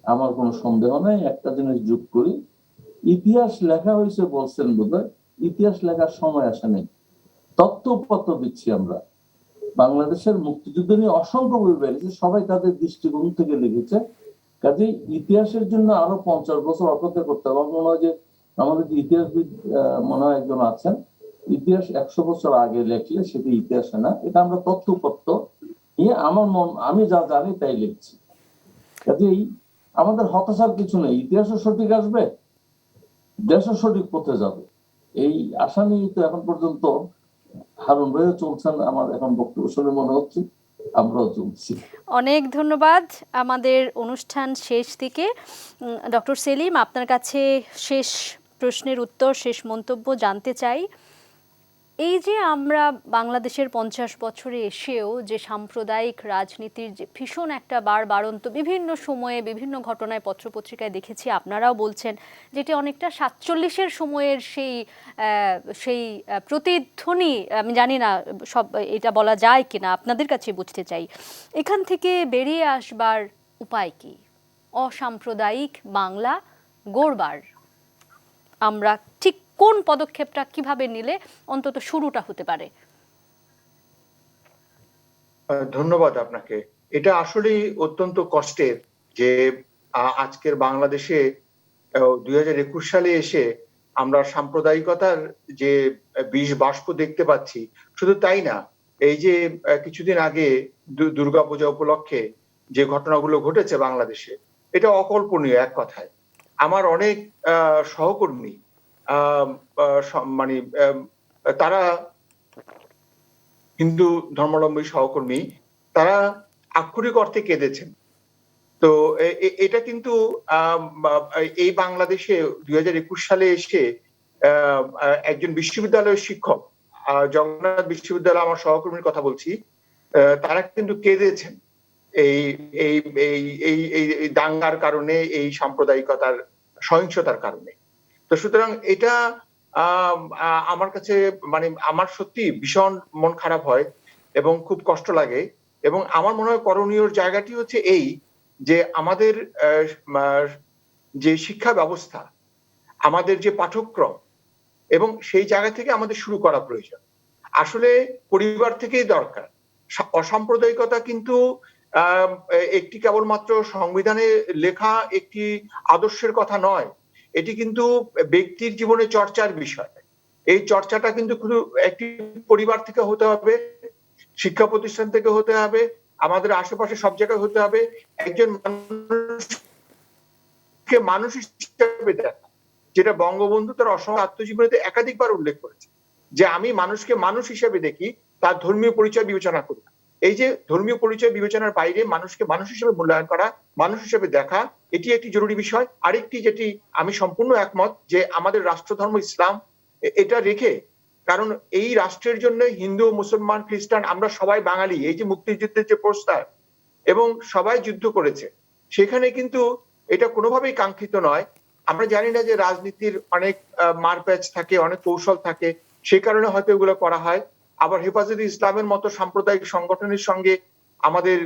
আমার কোনো সন্দেহ নেই। একটা জিনিস যোগ করি, ইতিহাস লেখা হয়েছে বলছেন বোধহয়, ইতিহাস লেখার সময় আসে নাই। তথ্যপত্র দিচ্ছি আমরা। বাংলাদেশের মুক্তিযুদ্ধ নিয়ে অসংখ্য বই বেরিয়েছে, সবাই তাদের দৃষ্টিকোণ থেকে লিখেছে। কাজেই ইতিহাসের জন্য আরো 50 বছর অপেক্ষা করতে হবে। আমার মনে হয় যে আমাদের ইতিহাসবিদ মনে হয় একজন আছেন, ইতিহাস 100 বছর আগে লেখলে সেটা ইতিহাসে না, এটা আমরা তথ্যপত্র নিয়ে আমি যা জানি তাই লিখছি। কাজেই আমাদের হতাশার কিছু নেই, ইতিহাসও সঠিক আসবে, দেশও সঠিক পথে যাবে, এই আশা নিয়ে তো এখন পর্যন্ত হারুন ভাইও চলছেন, আমার এখন বক্তব্য শুনে মনে হচ্ছে আমরাও চলছি। অনেক ধন্যবাদ। আমাদের অনুষ্ঠান শেষ দিকে ডক্টর সেলিম, আপনার কাছে শেষ প্রশ্নের উত্তর, শেষ মন্তব্য জানতে চাই। এই যে আমরা বাংলাদেশের 50 বছরে এসেও যে সাম্প্রদায়িক রাজনীতির যে ভীষণ একটা বাড়ন্ত বিভিন্ন সময়ে বিভিন্ন ঘটনায় পত্রপত্রিকায় দেখেছি, আপনারাও বলছেন যেটি অনেকটা 47-এর সময়ের সেই প্রতিধ্বনি। আমি জানি না সব এটা বলা যায় কিনা, আপনাদের কাছে বুঝতে চাই এখান থেকে বেরিয়ে আসবার উপায় কি, অসাম্প্রদায়িক বাংলা গড়বার আমরা ঠিক কোন পদক্ষেপটা কিভাবে নিলে অন্তত শুরুটা হতে পারে? ধন্যবাদ আপনাকে। এটা আসলেই অত্যন্ত কষ্টের যে আজকের বাংলাদেশে 2021 সালে এসে আমরা সাম্প্রদায়িকতার যে বিষ বাষ্প দেখতে পাচ্ছি। শুধু তাই না, এই যে কিছুদিন আগে দুর্গাপূজা উপলক্ষে যে ঘটনাগুলো ঘটেছে বাংলাদেশে, এটা অকল্পনীয় এক কথায়। আমার অনেক সহকর্মী মানে তারা হিন্দু ধর্মাবলম্বী সহকর্মী, তারা আক্ষরিক অর্থে কেঁদেছেন। তো এটা কিন্তু এই বাংলাদেশে 2021 সালে এসে একজন বিশ্ববিদ্যালয়ের শিক্ষক, জগন্নাথ বিশ্ববিদ্যালয়, আমার সহকর্মীর কথা বলছি, তারা কিন্তু কেঁদেছেন এই এই এই এই দাঙ্গার কারণে, এই সাম্প্রদায়িকতার সহিংসতার কারণে। তো সুতরাং এটা আমার কাছে মানে আমার সত্যি ভীষণ মন খারাপ হয় এবং খুব কষ্ট লাগে। এবং আমার মনে হয় করণীয় জায়গাটি হচ্ছে এই যে আমাদের যে শিক্ষা ব্যবস্থা, আমাদের যে পাঠ্যক্রম, এবং সেই জায়গা থেকে আমাদের শুরু করা প্রয়োজন। আসলে পরিবার থেকেই দরকার। অসাম্প্রদায়িকতা কিন্তু আহ, একটি কেবলমাত্র সংবিধানে লেখা একটি আদর্শের কথা নয়, এটি কিন্তু ব্যক্তির জীবনে চর্চার বিষয়। এই চর্চাটা কিন্তু শুধু একটি পরিবার থেকে হতে হবে, শিক্ষা প্রতিষ্ঠান থেকে হতে হবে, আমাদের আশেপাশে সব জায়গায় হতে হবে। একজন মানুষকে মানুষ হিসেবে দেখা, যেটা বঙ্গবন্ধু তার অসংখ্য আত্মজীবনীতে একাধিকবার উল্লেখ করেছে, যে আমি মানুষকে মানুষ হিসেবে দেখি, তার ধর্মীয় পরিচয় বিবেচনা করি না। এই যে ধর্মীয় পরিচয় বিবেচনার বাইরে মানুষকে মানুষ হিসেবে মূল্যায়ন করা, মানুষ হিসেবে দেখা, এটি একটি জরুরি বিষয়। আরেকটি যেটি আমি সম্পূর্ণ একমত, যে আমাদের রাষ্ট্রধর্ম ইসলাম, এটা রেখে, কারণ এই রাষ্ট্রের জন্য হিন্দু, মুসলমান, খ্রিস্টান আমরা সবাই বাঙালি। এই যে মুক্তিযুদ্ধের যে প্রস্তাব, এবং সবাই যুদ্ধ করেছে, সেখানে কিন্তু এটা কোনোভাবেই কাঙ্ক্ষিত নয়। আমরা জানি না যে রাজনীতির অনেক মারপ্যাচ থাকে, অনেক কৌশল থাকে, সেই কারণে হয়তো এগুলো করা হয়। আবার হেফাজতে ইসলামের মতো সাম্প্রদায়িক সংগঠনের সঙ্গে আমাদের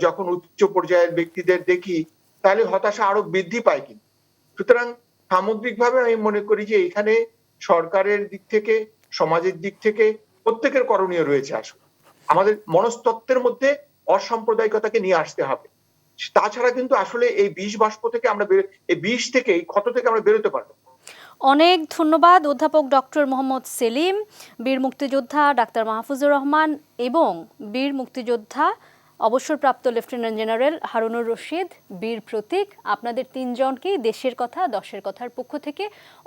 যখন উচ্চ পর্যায়ের ব্যক্তিদের দেখি, তাহলে হতাশা আরো বৃদ্ধি পায়। কিন্তু সুতরাং সামগ্রিকভাবে আমি মনে করি যে এখানে সরকারের দিক থেকে, সমাজের দিক থেকে প্রত্যেকের করণীয় রয়েছে। আসলে আমাদের মনস্তত্ত্বের মধ্যে অসাম্প্রদায়িকতাকে নিয়ে আসতে হবে। তাছাড়া কিন্তু আসলে এই বিষ বাষ্প থেকে আমরা এই বিষ থেকে, এই ক্ষত থেকে আমরা বেরোতে পারবো। অনেক ধন্যবাদ অধ্যাপক ডক্টর মোহাম্মদ সেলিম, বীর মুক্তিযোদ্ধা ডাক্তার মাহফুজুর রহমান এবং বীর মুক্তিযোদ্ধা অবসরপ্রাপ্ত লেফটেন্যান্ট জেনারেল হারুনুর রশিদ, বীর প্রতীক। আপনাদের তিনজনকেই দেশের কথা দশের কথার পক্ষ থেকে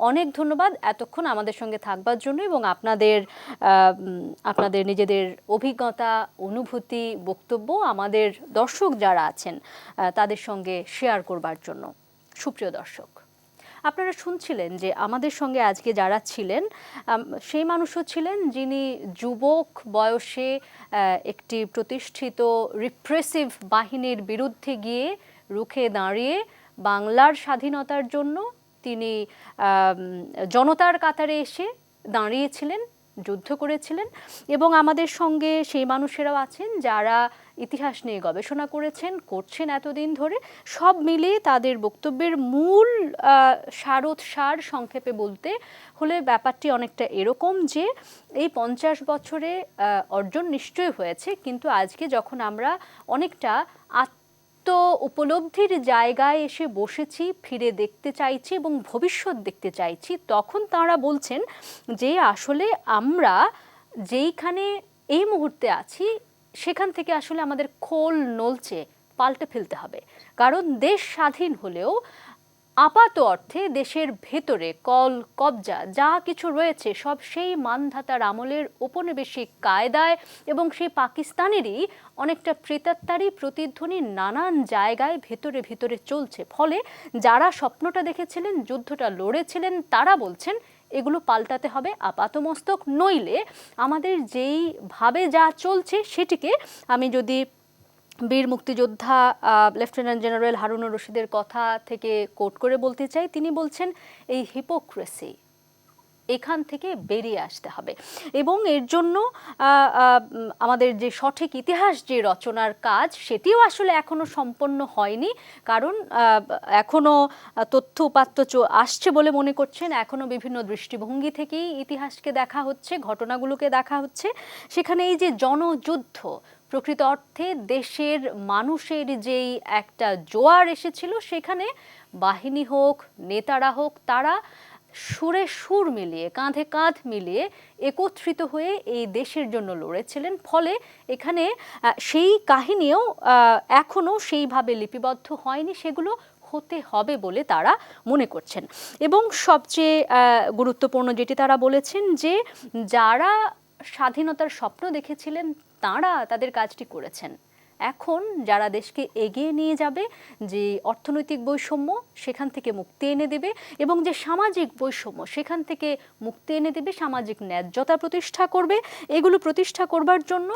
অনেক ধন্যবাদ এতক্ষণ আমাদের সঙ্গে থাকবার জন্য এবং আপনাদের নিজেদের অভিজ্ঞতা, অনুভূতি, বক্তব্য আমাদের দর্শক যারা আছেন তাদের সঙ্গে শেয়ার করবার জন্য। সুপ্রিয় দর্শক, আপনারা শুনছিলেন যে আমাদের সঙ্গে আজকে যারা ছিলেন সেই মানুষও ছিলেন যিনি যুবক বয়সে একটি প্রতিষ্ঠিত রিপ্রেসিভ বাহিনীর বিরুদ্ধে গিয়ে রুখে দাঁড়িয়ে বাংলার স্বাধীনতার জন্য তিনি জনতার কাতারে এসে দাঁড়িয়েছিলেন, যুদ্ধ করেছিলেন। এবং আমাদের সঙ্গে সেই মানুষেরাও আছেন যারা ইতিহাস নিয়ে গবেষণা করেছেন, করছেন এতদিন ধরে। সব মিলিয়ে তাদের বক্তব্যের মূল সার সংক্ষেপে বলতে হলে ব্যাপারটি অনেকটা এরকম যে এই 50 বছরে অর্জন নিশ্চয়ই হয়েছে, কিন্তু আজকে যখন আমরা অনেকটা উপলব্ধির জায়গায় এসে বসেছি, ফিরে দেখতে চাইছি এবং ভবিষ্যৎ দেখতে চাইছি, তখন তারা বলছেন যে আসলে আমরা যেইখানে এই মুহূর্তে আছি সেখান থেকে আসলে আমাদের খোল নলচে পাল্টে ফেলতে হবে। কারণ দেশ স্বাধীন হলেও আপাত অর্থে দেশের ভেতরে কল কবজা যা কিছু রয়েছে সব সেই মানধাতার আমলের ঔপনিবেশিক কায়দায় এবং সেই পাকিস্তানেরই অনেকটা প্রেতাত্মারই প্রতিধ্বনি নানান জায়গায় ভেতরে ভেতরে চলছে। ফলে যারা স্বপ্নটা দেখেছিলেন, যুদ্ধটা লড়েছিলেন, তারা বলছেন এগুলো পাল্টাতে হবে আপাতমস্তক, নইলে আমাদের যেইভাবে যা চলছে সেটিকে, আমি যদি বীর মুক্তিযোদ্ধা লেফটেন্যান্ট জেনারেল হারুনুর রশিদের কথা থেকে কোট করে বলতে চাই, তিনি বলছেন এই হিপোক্রেসি এখান থেকে বেরিয়ে আসতে হবে এবং এর জন্য আমাদের যে সঠিক ইতিহাস যে রচনার কাজ সেটিও আসলে এখনো সম্পন্ন হয়নি। কারণ এখনো তথ্য উপাত্ত আসছে বলে মনে করছেন, এখনো বিভিন্ন দৃষ্টিভঙ্গি থেকেই ইতিহাসকে দেখা হচ্ছে, ঘটনাগুলোকে দেখা হচ্ছে। সেখানে এই যে জনযুদ্ধ, প্রকৃত অর্থে দেশের মানুষের যেই একটা জোয়ার এসেছিল, সেখানে বাহিনী হোক, নেতারা হোক, তারা সুরে সুর মিলিয়ে, কাঁধে কাঁধ মিলিয়ে একত্রিত হয়ে এই দেশের জন্য লড়েছিলেন। ফলে এখানে সেই কাহিনীও এখনো সেইভাবে লিপিবদ্ধ হয়নি, সেগুলো হতে হবে বলে তারা মনে করছেন। এবং সবচেয়ে গুরুত্বপূর্ণ যেটি তারা বলেছেন যে যারা স্বাধীনতার স্বপ্ন দেখেছিলেন তারা তাদের কাজটি করেছেন। এখন যারা দেশকে এগিয়ে নিয়ে যাবে, যে অর্থনৈতিক বৈষম্য সেখান থেকে মুক্তি এনে দেবে এবং যে সামাজিক বৈষম্য সেখান থেকে মুক্তি এনে দেবে, সামাজিক ন্যায্যতা প্রতিষ্ঠা করবে, এগুলো প্রতিষ্ঠা করবার জন্য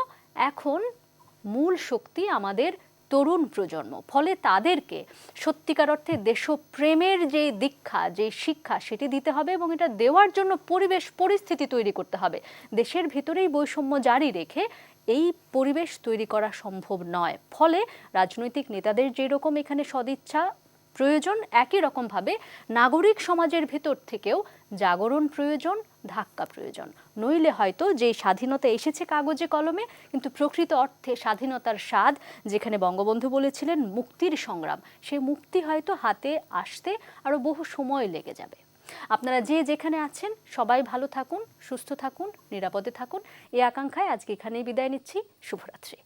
এখন মূল শক্তি আমাদের তরুণ প্রজন্ম। ফলে তাদেরকে সত্যিকার অর্থে দেশপ্রেমের যে দীক্ষা, যে শিক্ষা, সেটি দিতে হবে এবং এটা দেওয়ার জন্য পরিবেশ পরিস্থিতি তৈরি করতে হবে। দেশের ভিতরেই বৈষম্য জারি রেখে এই পরিবেশ তৈরি করা সম্ভব নয়। ফলে রাজনৈতিক নেতাদের যেরকম এখানে সদিচ্ছা প্রয়োজন একই রকমভাবে নাগরিক সমাজের ভেতর থেকেও জাগরণ প্রয়োজন, ধাক্কা প্রয়োজন। নইলে হয়তো যে স্বাধীনতা এসেছে কাগজে কলমে, কিন্তু প্রকৃত অর্থে স্বাধীনতার স্বাদ যেখানে বঙ্গবন্ধু বলেছিলেন মুক্তির সংগ্রাম, সেই মুক্তি হয়তো হাতে আসতে আরও বহু সময় লেগে যাবে। আপনারা যে যেখানে আছেন সবাই ভালো থাকুন, সুস্থ থাকুন, নিরাপদে থাকুন, এই আকাঙ্ক্ষায় আজকে এখানেই বিদায় নিচ্ছি। শুভরাত্রি।